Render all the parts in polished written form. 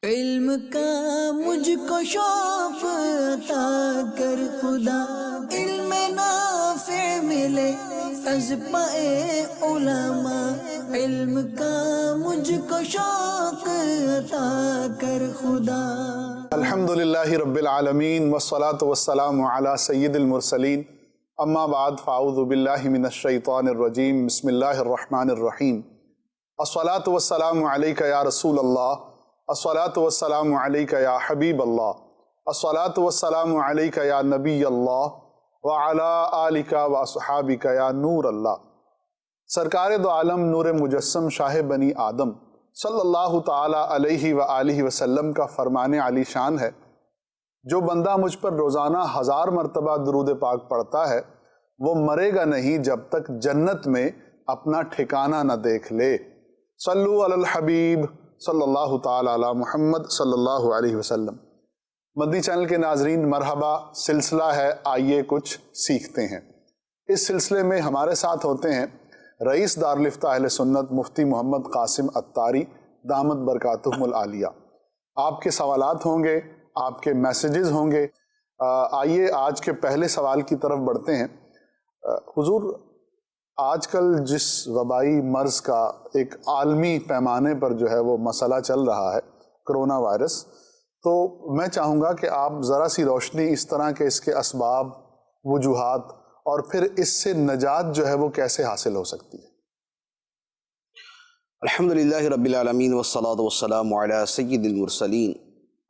علم کا مجھ کو شوق عطا کر خدا، علم نافع ملے از پائے علماء، علم کا مجھ کو شوق عطا کر خدا۔ الحمدللہ رب العالمین والصلاة والسلام علی سید المرسلین، اما بعد فاعوذ باللہ من الشیطان الرجیم، بسم اللہ الرحمن الرحیم۔ الصلاة والسلام علیک یا رسول اللہ، الصلاة والسلام علیک یا حبیب اللہ، الصلاة والسلام علیک یا نبی اللہ وعلی آلک واصحابک یا نور اللہ۔ سرکار دو عالم نور مجسم شاہ بنی آدم صلی اللہ تعالی علیہ وآلہ وسلم کا فرمان علی شان ہے، جو بندہ مجھ پر روزانہ 1000 مرتبہ درود پاک پڑھتا ہے وہ مرے گا نہیں جب تک جنت میں اپنا ٹھکانہ نہ دیکھ لے۔ صلو علی الحبیب صلی اللہ تعالی علی محمد صلی اللہ علیہ وسلم۔ مدنی چینل کے ناظرین، مرحبا، سلسلہ ہے آئیے کچھ سیکھتے ہیں۔ اس سلسلے میں ہمارے ساتھ ہوتے ہیں رئیس دارالفتہ اہل سنت مفتی محمد قاسم عطاری دامت برکاتہم العالیہ۔ آپ کے سوالات ہوں گے، آپ کے میسیجز ہوں گے۔ آئیے آج کے پہلے سوال کی طرف بڑھتے ہیں۔ حضور، آج کل جس وبائی مرض کا ایک عالمی پیمانے پر جو ہے وہ مسئلہ چل رہا ہے، کرونا وائرس، تو میں چاہوں گا کہ آپ ذرا سی روشنی اس طرح کے اس کے اسباب، وجوہات اور پھر اس سے نجات جو ہے وہ کیسے حاصل ہو سکتی ہے۔ الحمدللہ رب العالمین والصلاة والسلام علی سید المرسلین،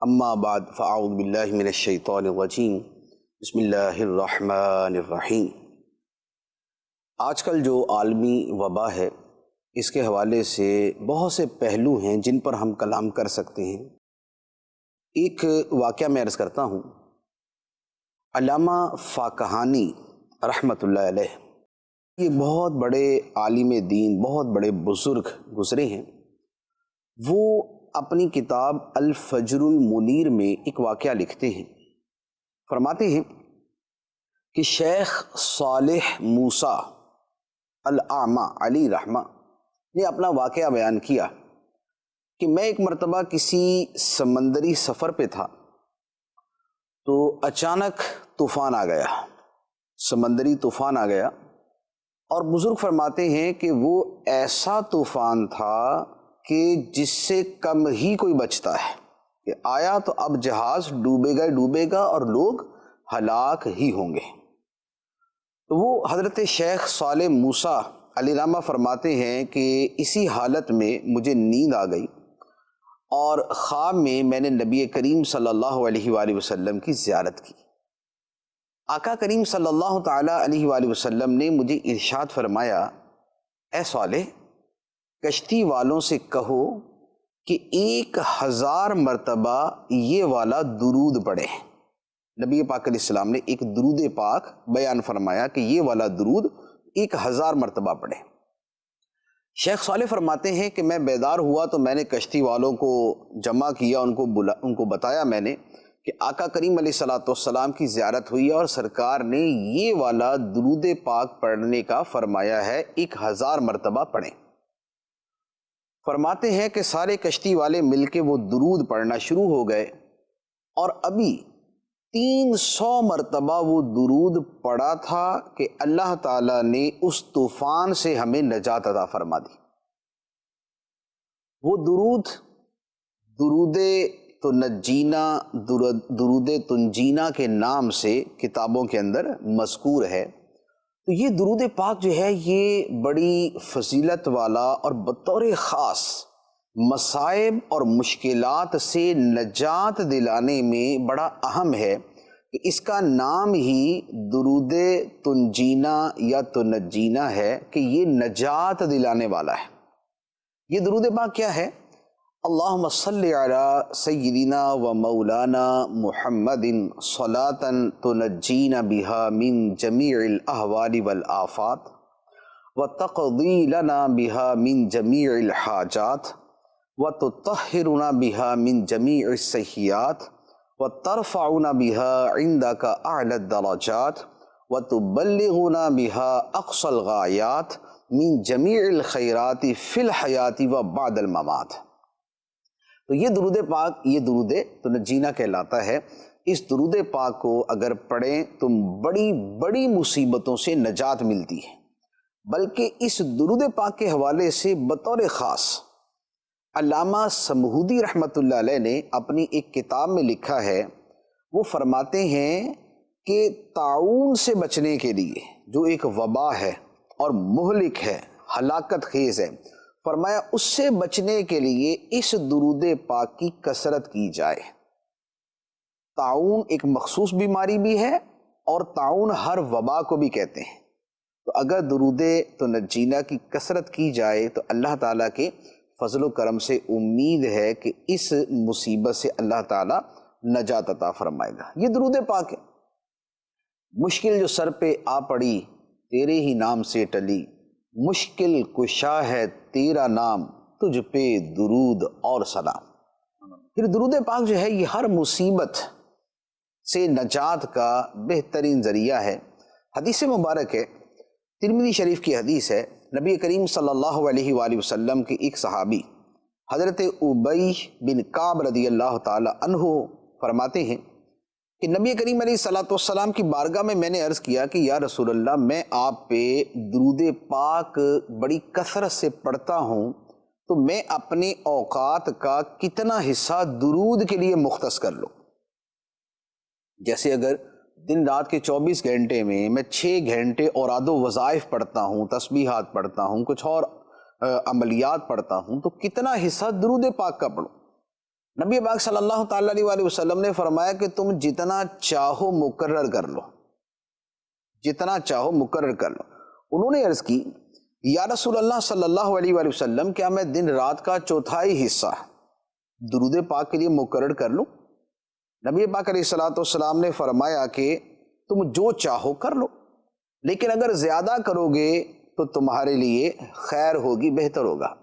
اما بعد فاعوذ باللہ من الشیطان الرجیم، بسم اللہ الرحمن الرحیم۔ آج کل جو عالمی وبا ہے، اس کے حوالے سے بہت سے پہلو ہیں جن پر ہم کلام کر سکتے ہیں۔ ایک واقعہ میں عرض کرتا ہوں۔ علامہ فاکہانی رحمۃ اللہ علیہ، یہ بہت بڑے عالم دین، بہت بڑے بزرگ گزرے ہیں۔ وہ اپنی کتاب الفجر المنیر میں ایک واقعہ لکھتے ہیں۔ فرماتے ہیں کہ شیخ صالح موسیٰ الاعمى علی رحمہ نے اپنا واقعہ بیان کیا کہ میں ایک مرتبہ کسی سمندری سفر پہ تھا تو اچانک طوفان آ گیا، سمندری طوفان آ گیا، اور بزرگ فرماتے ہیں کہ وہ ایسا طوفان تھا کہ جس سے کم ہی کوئی بچتا ہے، کہ آیا تو اب جہاز ڈوبے گا اور لوگ ہلاک ہی ہوں گے۔ تو وہ حضرت شیخ صالح موسیٰ علیہ رحمہ فرماتے ہیں کہ اسی حالت میں مجھے نیند آ گئی، اور خواب میں نے نبی کریم صلی اللہ علیہ وآلہ وسلم کی زیارت کی۔ آقا کریم صلی اللہ تعالی علیہ وآلہ وسلم نے مجھے ارشاد فرمایا، اے صالح، کشتی والوں سے کہو کہ 1000 مرتبہ یہ والا درود پڑھیں۔ نبی پاک علیہ السلام نے ایک درود پاک بیان فرمایا کہ یہ والا درود 1000 مرتبہ پڑھیں۔ شیخ صالح فرماتے ہیں کہ میں بیدار ہوا تو میں نے کشتی والوں کو جمع کیا، ان کو بتایا میں نے کہ آقا کریم علیہ السلام کی زیارت ہوئی اور سرکار نے یہ والا درود پاک پڑھنے کا فرمایا ہے، 1000 مرتبہ پڑھیں۔ فرماتے ہیں کہ سارے کشتی والے مل کے وہ درود پڑھنا شروع ہو گئے، اور ابھی 300 مرتبہ وہ درود پڑھا تھا کہ اللہ تعالیٰ نے اس طوفان سے ہمیں نجات عطا فرما دی۔ وہ درود تنجینا، درود تنجینا کے نام سے کتابوں کے اندر مذکور ہے۔ تو یہ درود پاک جو ہے یہ بڑی فضیلت والا اور بطور خاص مصائب اور مشکلات سے نجات دلانے میں بڑا اہم ہے، کہ اس کا نام ہی درود تنجینا یا تنجینا ہے، کہ یہ نجات دلانے والا ہے۔ یہ درود پاک کیا ہے؟ اللہم صلی علی سیدنا و مولانا محمد صلاۃ تنجینا بہا من جمیع الاحوال والآفات وتقضی لنا بہا من جمیع الحاجات وتطہرنا بہا من جمیع السیئات وترفعنا بہا عندک اعلی الدرجات وتبلغنا بہا اقصى الغایات من جمیع الخیرات فی الحیات و بعد الممات۔ تو یہ درود پاک، یہ درود تو نجینہ کہلاتا ہے۔ اس درود پاک کو اگر پڑھیں تو بڑی بڑی مصیبتوں سے نجات ملتی ہے۔ بلکہ اس درود پاک کے حوالے سے بطور خاص علامہ سمہودی رحمۃ اللہ علیہ نے اپنی ایک کتاب میں لکھا ہے، وہ فرماتے ہیں کہ طاعون سے بچنے کے لیے، جو ایک وبا ہے اور مہلک ہے، ہلاکت خیز ہے، فرمایا اس سے بچنے کے لیے اس درود پاک کی کثرت کی جائے۔ طاعون ایک مخصوص بیماری بھی ہے، اور طاعون ہر وبا کو بھی کہتے ہیں۔ تو اگر درود تو نجینہ کی کثرت کی جائے تو اللہ تعالیٰ کے فضل و کرم سے امید ہے کہ اس مصیبت سے اللہ تعالیٰ نجات عطا فرمائے گا۔ یہ درود پاک ہے۔ مشکل جو سر پہ آ پڑی تیرے ہی نام سے ٹلی، مشکل کشا ہے تیرا نام، تجھ پہ درود اور سلام۔ پھر درود پاک جو ہے یہ ہر مصیبت سے نجات کا بہترین ذریعہ ہے۔ حدیث مبارک ہے، ترمذی شریف کی حدیث ہے، نبی کریم صلی اللہ علیہ وآلہ وسلم کے ایک صحابی حضرت ابی بن کعب رضی اللہ تعالی عنہ فرماتے ہیں کہ نبی کریم علیہ الصلوۃ والسلام کی بارگاہ میں نے عرض کیا کہ یا رسول اللہ، میں آپ پہ درود پاک بڑی کثرت سے پڑھتا ہوں، تو میں اپنے اوقات کا کتنا حصہ درود کے لیے مختص کر لوں؟ جیسے اگر دن رات کے 24 گھنٹے میں 6 گھنٹے اور آدھو وظائف پڑھتا ہوں، تسبیحات پڑھتا ہوں، کچھ اور عملیات پڑھتا ہوں، تو کتنا حصہ درود پاک کا پڑھوں؟ نبی پاک صلی اللہ تعالیٰ علیہ وآلہ وسلم نے فرمایا کہ تم جتنا چاہو مقرر کر لو، جتنا چاہو مقرر کر لو۔ انہوں نے عرض کی یا رسول اللہ صلی اللہ علیہ وآلہ وسلم، کیا میں دن رات کا 1/4 حصہ درود پاک کے لیے مقرر کر لوں؟ نبی پاک علیہ الصلوۃ والسلام نے فرمایا کہ تم جو چاہو کر لو، لیکن اگر زیادہ کرو گے تو تمہارے لیے خیر ہوگی، بہتر ہوگا۔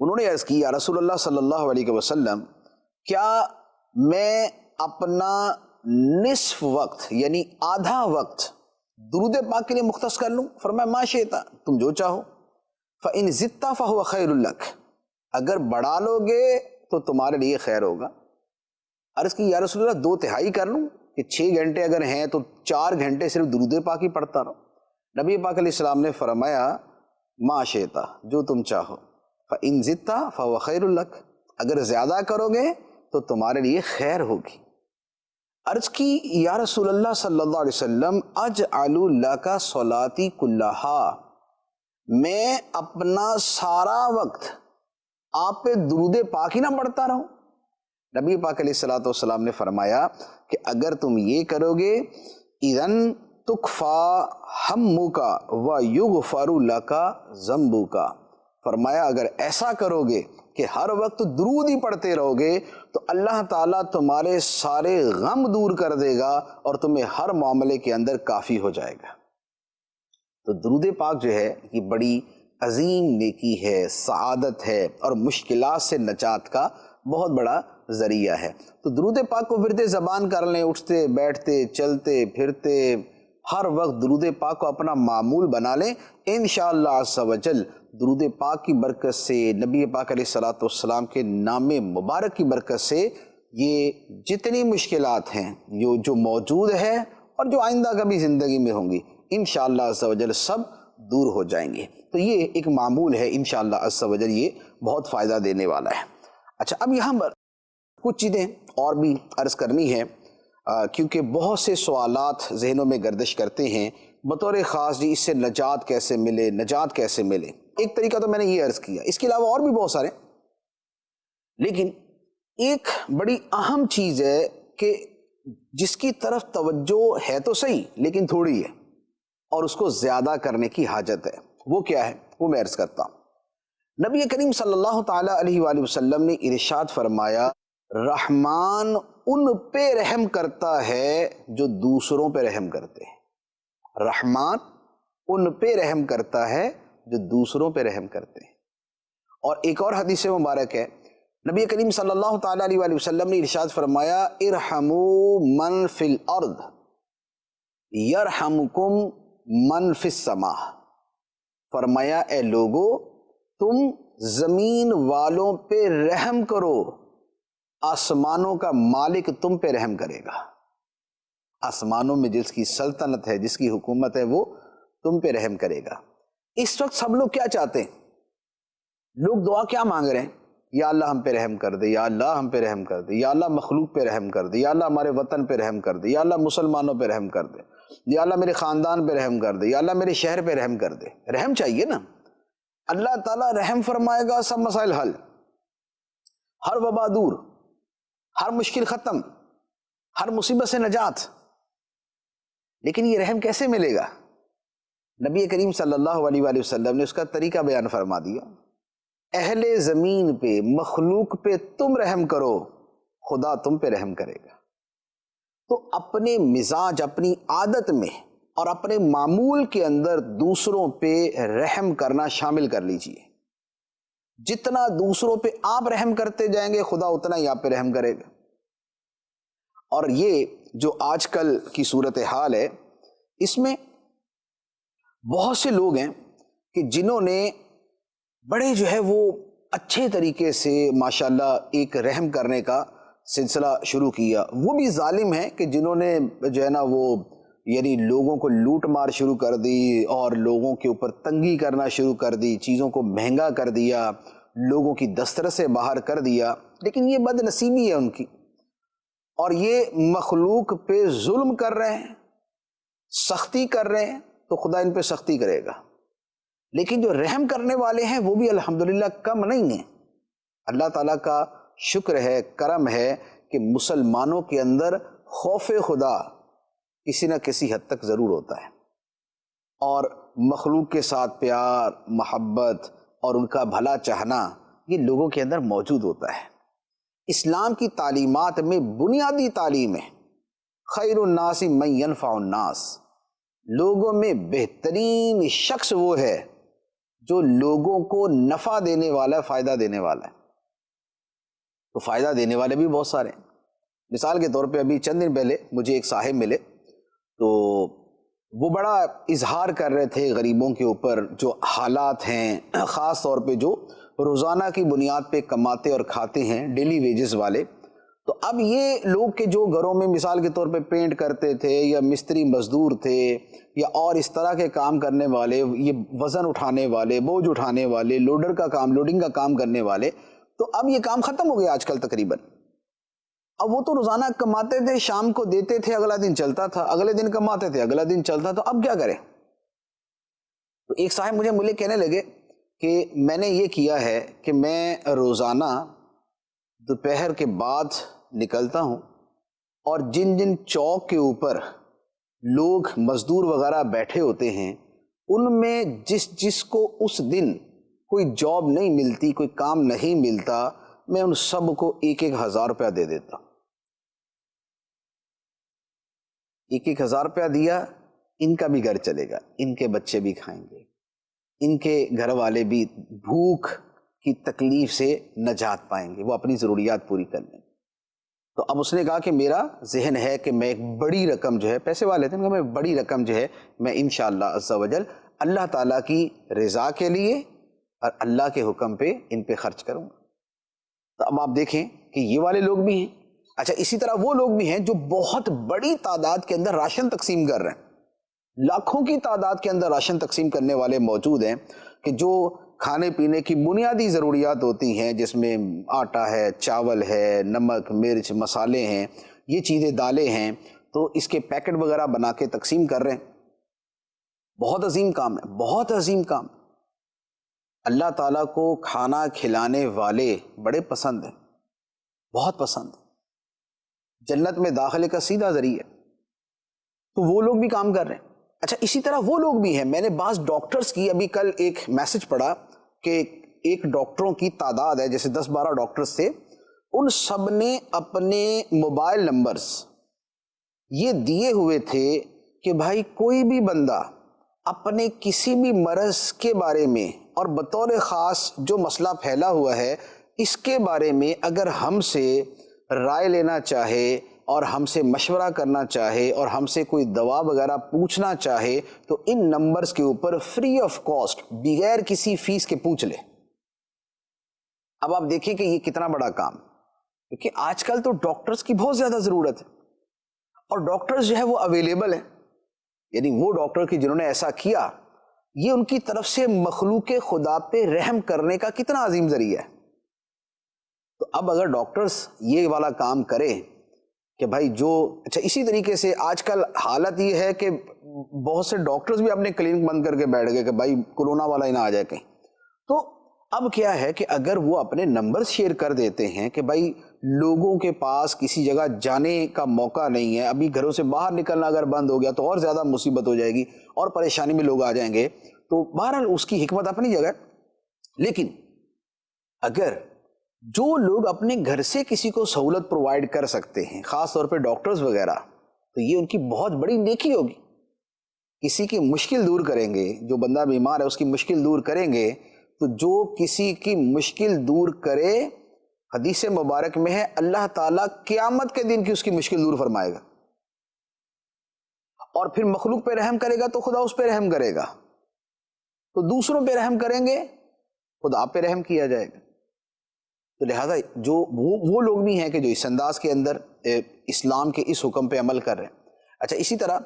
انہوں نے عرض کی یا رسول اللہ صلی اللہ علیہ وسلم، کیا میں اپنا نصف وقت یعنی آدھا وقت درود پاک کے لیے مختص کر لوں؟ فرمایا ما شئت، تم جو چاہو۔ فإن زدت فهو خیر لک، اگر بڑھا لو گے تو تمہارے لیے خیر ہوگا۔ عرض کی یا رسول اللہ 2/3 کر لوں کہ 6 گھنٹے اگر ہیں تو 4 گھنٹے صرف درود پاک ہی پڑھتا رہو؟ نبی پاک علیہ السلام نے فرمایا ما شئت، جو تم چاہو۔ فإن زدت فهو خیر لک، اگر زیادہ کرو گے تو تمہارے لیے خیر ہوگی۔ عرض کی یا رسول اللہ صلی اللہ علیہ وسلم، اجعل لک صلاتی کلہا، میں اپنا سارا وقت آپ پہ درود پاک ہی نہ پڑھتا رہوں؟ نبی پاک علیہ الصلوۃ والسلام نے فرمایا کہ اگر تم یہ کرو گے اذن تکفا ہمک ویغفر لک ذنبک، فرمایا اگر ایسا کرو گے کہ ہر وقت درود ہی پڑھتے رہو گے تو اللہ تعالیٰ تمہارے سارے غم دور کر دے گا اور تمہیں ہر معاملے کے اندر کافی ہو جائے گا۔ تو درود پاک جو ہے یہ بڑی عظیم نیکی ہے، سعادت ہے، اور مشکلات سے نجات کا بہت بڑا ذریعہ ہے۔ تو درود پاک کو ورد زبان کر لیں، اٹھتے بیٹھتے چلتے پھرتے ہر وقت درود پاک کو اپنا معمول بنا لیں، انشاءاللہ عز و جل درود پاک کی برکت سے، نبی پاک علیہ الصلوۃ والسلام کے نام مبارک کی برکت سے یہ جتنی مشکلات ہیں جو موجود ہے اور جو آئندہ کبھی زندگی میں ہوں گی، انشاءاللہ عز و جل سب دور ہو جائیں گے۔ تو یہ ایک معمول ہے، انشاءاللہ عز و جل یہ بہت فائدہ دینے والا ہے۔ اچھا، اب یہاں پر کچھ چیزیں اور بھی عرض کرنی ہے، کیونکہ بہت سے سوالات ذہنوں میں گردش کرتے ہیں بطور خاص، جی اس سے نجات کیسے ملے، نجات کیسے ملے۔ ایک طریقہ تو میں نے یہ عرض کیا، اس کے علاوہ اور بھی بہت سارے، لیکن ایک بڑی اہم چیز ہے کہ جس کی طرف توجہ ہے تو صحیح لیکن تھوڑی ہے، اور اس کو زیادہ کرنے کی حاجت ہے۔ وہ کیا ہے؟ وہ میں عرض کرتا ہوں۔ نبی کریم صلی اللہ تعالیٰ علیہ وآلہ وسلم نے ارشاد فرمایا، رحمان ان پہ رحم کرتا ہے جو دوسروں پہ رحم کرتے ہیں۔ رحمان ان پہ رحم کرتا ہے جو دوسروں پہ رحم کرتے ہیں۔ اور ایک اور حدیث مبارک ہے، نبی کریم صلی اللہ تعالیٰ علیہ وآلہ وسلم نے ارشاد فرمایا، ارحموا من فی الارض یرحمکم من فی السماء، فرمایا اے لوگو تم زمین والوں پہ رحم کرو، آسمانوں کا مالک تم پہ رحم کرے گا۔ آسمانوں میں جس کی سلطنت ہے، جس کی حکومت ہے، وہ تم پہ رحم کرے گا۔ اس وقت سب لوگ کیا چاہتے ہیں؟ لوگ دعا کیا مانگ رہے ہیں؟ یا اللہ ہم پہ رحم کر دے، یا اللہ ہم پہ رحم کر دے، یا اللہ مخلوق پہ رحم کر دے، یا اللہ ہمارے وطن پہ رحم کر دے، یا اللہ مسلمانوں پہ رحم کر دے، یا اللہ میرے خاندان پہ رحم کر دے، یا اللہ میرے شہر پہ رحم کر دے۔ رحم چاہیے نا، اللہ تعالیٰ رحم فرمائے گا، سب مسائل حل، ہر وبا دور، ہر مشکل ختم، ہر مصیبت سے نجات۔ لیکن یہ رحم کیسے ملے گا؟ نبی کریم صلی اللہ علیہ وآلہ وسلم نے اس کا طریقہ بیان فرما دیا۔ اہل زمین پہ، مخلوق پہ تم رحم کرو، خدا تم پہ رحم کرے گا۔ تو اپنے مزاج، اپنی عادت میں اور اپنے معمول کے اندر دوسروں پہ رحم کرنا شامل کر لیجئے۔ جتنا دوسروں پہ آپ رحم کرتے جائیں گے، خدا اتنا ہی آپ پہ رحم کرے گا۔ اور یہ جو آج کل کی صورتحال ہے، اس میں بہت سے لوگ ہیں کہ جنہوں نے بڑے جو ہے وہ اچھے طریقے سے ماشاءاللہ ایک رحم کرنے کا سلسلہ شروع کیا۔ وہ بھی ظالم ہیں کہ جنہوں نے جو ہے نا وہ یعنی لوگوں کو لوٹ مار شروع کر دی اور لوگوں کے اوپر تنگی کرنا شروع کر دی، چیزوں کو مہنگا کر دیا، لوگوں کی دسترس سے باہر کر دیا۔ لیکن یہ بد نصیبی ہے ان کی، اور یہ مخلوق پہ ظلم کر رہے ہیں، سختی کر رہے ہیں، تو خدا ان پہ سختی کرے گا۔ لیکن جو رحم کرنے والے ہیں وہ بھی الحمدللہ کم نہیں ہیں۔ اللہ تعالیٰ کا شکر ہے، کرم ہے کہ مسلمانوں کے اندر خوف خدا کسی نہ کسی حد تک ضرور ہوتا ہے، اور مخلوق کے ساتھ پیار، محبت اور ان کا بھلا چاہنا یہ لوگوں کے اندر موجود ہوتا ہے۔ اسلام کی تعلیمات میں بنیادی تعلیم ہے خیر الناس من ینفع الناس، لوگوں میں بہترین شخص وہ ہے جو لوگوں کو نفع دینے والا، فائدہ دینے والا ہے۔ تو فائدہ دینے والے بھی بہت سارے ہیں۔ مثال کے طور پہ ابھی چند دن پہلے مجھے ایک صاحب ملے، تو وہ بڑا اظہار کر رہے تھے غریبوں کے اوپر جو حالات ہیں، خاص طور پہ جو روزانہ کی بنیاد پہ کماتے اور کھاتے ہیں، ڈیلی ویجز والے۔ تو اب یہ لوگ کے جو گھروں میں مثال کے طور پہ پینٹ کرتے تھے، یا مستری مزدور تھے، یا اور اس طرح کے کام کرنے والے، یہ وزن اٹھانے والے، بوجھ اٹھانے والے، لوڈر کا کام، لوڈنگ کا کام کرنے والے، تو اب یہ کام ختم ہو گیا آج کل تقریباً۔ اب وہ تو روزانہ کماتے تھے، شام کو دیتے تھے، اگلا دن چلتا تھا، اگلے دن کماتے تھے، اگلا دن چلتا تھا، اب کیا کریں؟ تو ایک صاحب مجھے ملے، کہنے لگے کہ میں نے یہ کیا ہے کہ میں روزانہ دوپہر کے بعد نکلتا ہوں، اور جن جن چوک کے اوپر لوگ مزدور وغیرہ بیٹھے ہوتے ہیں، ان میں جس جس کو اس دن کوئی جاب نہیں ملتی، کوئی کام نہیں ملتا، میں ان سب کو 1,000 روپیہ دے دیتا ہوں۔ 1,000 روپیہ دیا، ان کا بھی گھر چلے گا، ان کے بچے بھی کھائیں گے، ان کے گھر والے بھی بھوک کی تکلیف سے نجات پائیں گے، وہ اپنی ضروریات پوری کر لیں۔ تو اب اس نے کہا کہ میرا ذہن ہے کہ میں ایک بڑی رقم جو ہے، پیسے والے تھے، میں بڑی رقم جو ہے میں انشاءاللہ عز و جل اللہ تعالیٰ کی رضا کے لیے اور اللہ کے حکم پہ ان پہ خرچ کروں گا۔ تو اب آپ دیکھیں کہ یہ والے لوگ بھی ہیں۔ اچھا، اسی طرح وہ لوگ بھی ہیں جو بہت بڑی تعداد کے اندر راشن تقسیم کر رہے ہیں، لاکھوں کی تعداد کے اندر راشن تقسیم کرنے والے موجود ہیں، کہ جو کھانے پینے کی بنیادی ضروریات ہوتی ہیں، جس میں آٹا ہے، چاول ہے، نمک، مرچ، مسالے ہیں، یہ چیزیں، دالیں ہیں، تو اس کے پیکٹ وغیرہ بنا کے تقسیم کر رہے ہیں۔ بہت عظیم کام ہے، بہت عظیم کام۔ اللہ تعالیٰ کو کھانا کھلانے والے بڑے پسند ہیں، بہت پسند، جنت میں داخلے کا سیدھا ذریعہ۔ تو وہ لوگ بھی کام کر رہے ہیں۔ اچھا، اسی طرح وہ لوگ بھی ہیں، میں نے بعض ڈاکٹرز کی ابھی کل ایک میسج پڑھا کہ ایک ڈاکٹروں کی تعداد ہے، جیسے 10-12 ڈاکٹرز تھے، ان سب نے اپنے موبائل نمبرز یہ دیے ہوئے تھے کہ بھائی کوئی بھی بندہ اپنے کسی بھی مرض کے بارے میں اور بطور خاص جو مسئلہ پھیلا ہوا ہے اس کے بارے میں اگر ہم سے رائے لینا چاہے اور ہم سے مشورہ کرنا چاہے اور ہم سے کوئی دوا وغیرہ پوچھنا چاہے تو ان نمبرز کے اوپر فری آف کاسٹ، بغیر کسی فیس کے پوچھ لے۔ اب آپ دیکھیں کہ یہ کتنا بڑا کام، کیونکہ آج کل تو ڈاکٹرز کی بہت زیادہ ضرورت ہے، اور ڈاکٹرز جو ہے وہ اویلیبل ہیں، یعنی وہ ڈاکٹر کہ جنہوں نے ایسا کیا، یہ ان کی طرف سے مخلوق خدا پہ رحم کرنے کا کتنا عظیم ذریعہ ہے۔ تو اب اگر ڈاکٹرز یہ والا کام کرے کہ بھائی جو اچھا، اسی طریقے سے آج کل حالت یہ ہے کہ بہت سے ڈاکٹرز بھی اپنے کلینک بند کر کے بیٹھ گئے کہ بھائی کورونا والا ہی نہ آ جائے کہیں۔ تو اب کیا ہے کہ اگر وہ اپنے نمبر شیئر کر دیتے ہیں کہ بھائی لوگوں کے پاس کسی جگہ جانے کا موقع نہیں ہے، ابھی گھروں سے باہر نکلنا اگر بند ہو گیا تو اور زیادہ مصیبت ہو جائے گی اور پریشانی میں لوگ آ جائیں گے، تو بہرحال اس کی حکمت اپنی جگہ۔ لیکن اگر جو لوگ اپنے گھر سے کسی کو سہولت پرووائڈ کر سکتے ہیں، خاص طور پہ ڈاکٹرز وغیرہ، تو یہ ان کی بہت بڑی نیکی ہوگی۔ کسی کی مشکل دور کریں گے، جو بندہ بیمار ہے اس کی مشکل دور کریں گے، تو جو کسی کی مشکل دور کرے، حدیث مبارک میں ہے اللہ تعالیٰ قیامت کے دن کی اس کی مشکل دور فرمائے گا، اور پھر مخلوق پہ رحم کرے گا تو خدا اس پہ رحم کرے گا، تو دوسروں پہ رحم کریں گے خدا پہ رحم کیا جائے گا۔ تو لہذا جو وہ لوگ بھی ہیں کہ جو اس انداز کے اندر اسلام کے اس حکم پہ عمل کر رہے ہیں۔ اچھا، اسی طرح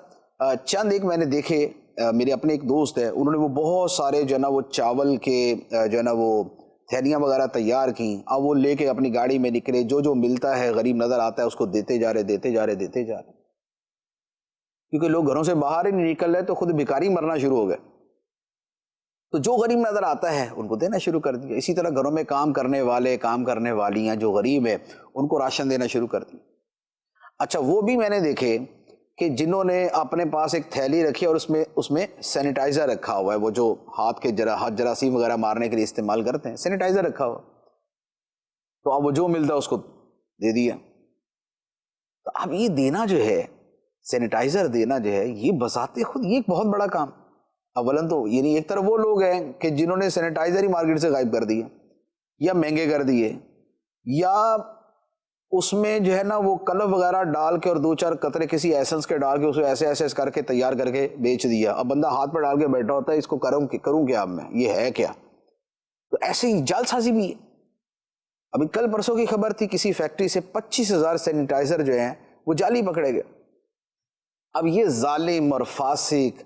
چند ایک میں نے دیکھے، میرے اپنے ایک دوست ہے، انہوں نے وہ بہت سارے جو ہے نا وہ چاول کے جو ہے نا وہ تھیلیاں وغیرہ تیار کیں، اب وہ لے کے اپنی گاڑی میں نکلے، جو ملتا ہے غریب نظر آتا ہے اس کو دیتے جا رہے، کیونکہ لوگ گھروں سے باہر ہی نہیں نکل رہے تو خود بھکاری مرنا شروع ہو گئے، تو جو غریب نظر آتا ہے ان کو دینا شروع کر دیا۔ اسی طرح گھروں میں کام کرنے والے، کام کرنے والیاں جو غریب ہیں ان کو راشن دینا شروع کر دیا۔ اچھا، وہ بھی میں نے دیکھے کہ جنہوں نے اپنے پاس ایک تھیلی رکھی اور اس میں سینیٹائزر رکھا ہوا ہے، وہ جو ہاتھ کے ہاتھ جراثیم وغیرہ مارنے کے لیے استعمال کرتے ہیں، سینیٹائزر رکھا ہوا، تو اب وہ جو ملتا ہے اس کو دے دیا۔ تو اب یہ دینا جو ہے، سینیٹائزر دینا جو ہے، یہ بذات خود یہ ایک بہت بڑا کام۔ اولاً تو یعنی ایک طرف وہ لوگ ہیں کہ جنہوں نے سینیٹائزر ہی مارکیٹ سے غائب کر دیے یا مہنگے کر دیے، یا اس میں جو ہے نا وہ کلف وغیرہ ڈال کے اور دو چار قطرے کسی ایسنس کے ڈال کے اسے ایسے کر کے تیار کر کے بیچ دیا۔ اب بندہ ہاتھ پہ ڈال کے بیٹھا ہوتا ہے، اس کو کروں کیا اب میں، یہ ہے کیا؟ تو ایسے ہی جعل سازی بھی ہے۔ ابھی کل پرسوں کی خبر تھی، کسی فیکٹری سے 25,000 سینیٹائزر جو ہیں وہ جعلی پکڑے گئے۔ اب یہ ظالم اور فاسق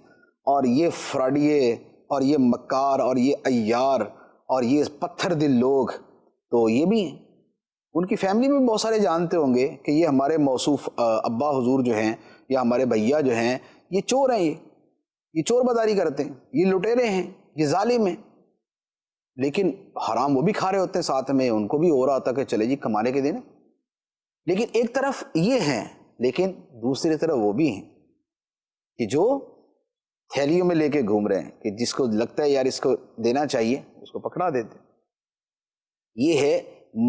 اور یہ فراڈیے اور یہ مکار اور یہ عیار اور یہ پتھر دل لوگ، تو یہ بھی ہیں۔ ان کی فیملی میں بہت سارے جانتے ہوں گے کہ یہ ہمارے موصوف ابا حضور جو ہیں یا ہمارے بھیا جو ہیں یہ چور ہیں، یہ چور بداری کرتے ہیں، یہ لٹیرے ہیں، یہ ظالم ہیں، لیکن حرام وہ بھی کھا رہے ہوتے ہیں ساتھ میں، ان کو بھی ہو رہا ہوتا کہ چلے جی کمانے کے دن۔ لیکن ایک طرف یہ ہیں، لیکن دوسری طرف وہ بھی ہیں کہ جو تھیلیوں میں لے کے گھوم رہے ہیں، کہ جس کو لگتا ہے یار اس کو دینا چاہیے اس کو پکڑا دیتے۔ یہ ہے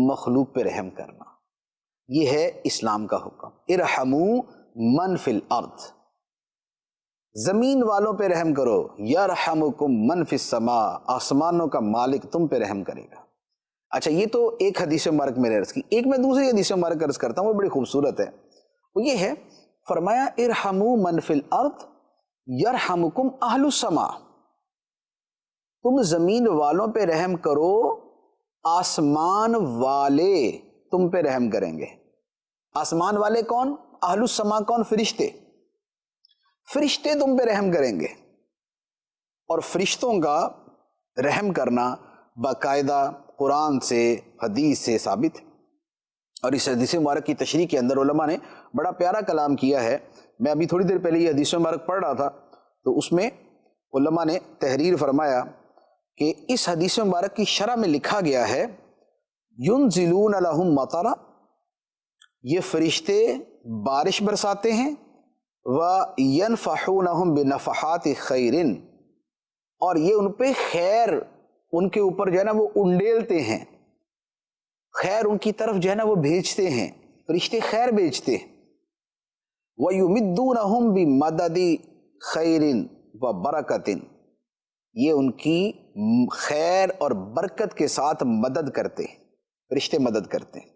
مخلوق پہ رحم کرنا، یہ ہے اسلام کا حکم۔ ارحموا من فی الارض، زمین والوں پہ رحم کرو، یرحمکم من فی السماء، آسمانوں کا مالک تم پہ رحم کرے گا۔ اچھا، یہ تو ایک حدیث مبارک میں نے عرض کی، ایک میں دوسری حدیث مبارک عرض کرتا ہوں، وہ بڑی خوبصورت ہے۔ وہ یہ ہے، فرمایا ارحموا من فی الارض یرحمکم اہل السماء، تم زمین والوں پہ رحم کرو، آسمان والے تم پہ رحم کریں گے۔ آسمان والے کون؟ اہل السماء کون؟ فرشتے، فرشتے تم پہ رحم کریں گے۔ اور فرشتوں کا رحم کرنا باقاعدہ قرآن سے، حدیث سے ثابت ہے، اور اس حدیث مبارک کی تشریح کے اندر علماء نے بڑا پیارا کلام کیا ہے۔ میں ابھی تھوڑی دیر پہلے یہ حدیث مبارک پڑھ رہا تھا، تو اس میں علماء نے تحریر فرمایا کہ اس حدیث مبارک کی شرح میں لکھا گیا ہے ینزلون لہم مطرا، یہ فرشتے بارش برساتے ہیں، وینفحونہم بنفحات خیر، اور یہ ان پہ خیر، ان کے اوپر جو ہے نا وہ انڈیلتے ہیں، خیر ان کی طرف جو ہے نا وہ بھیجتے ہیں، فرشتے خیر بھیجتے ہیں۔ وَيُمِدُّونَهُمْ بِمَدَدِ خَيْرٍ وَبَرَكَةٍ، یہ ان کی خیر اور برکت کے ساتھ مدد کرتے ہیں، فرشتے مدد کرتے ہیں۔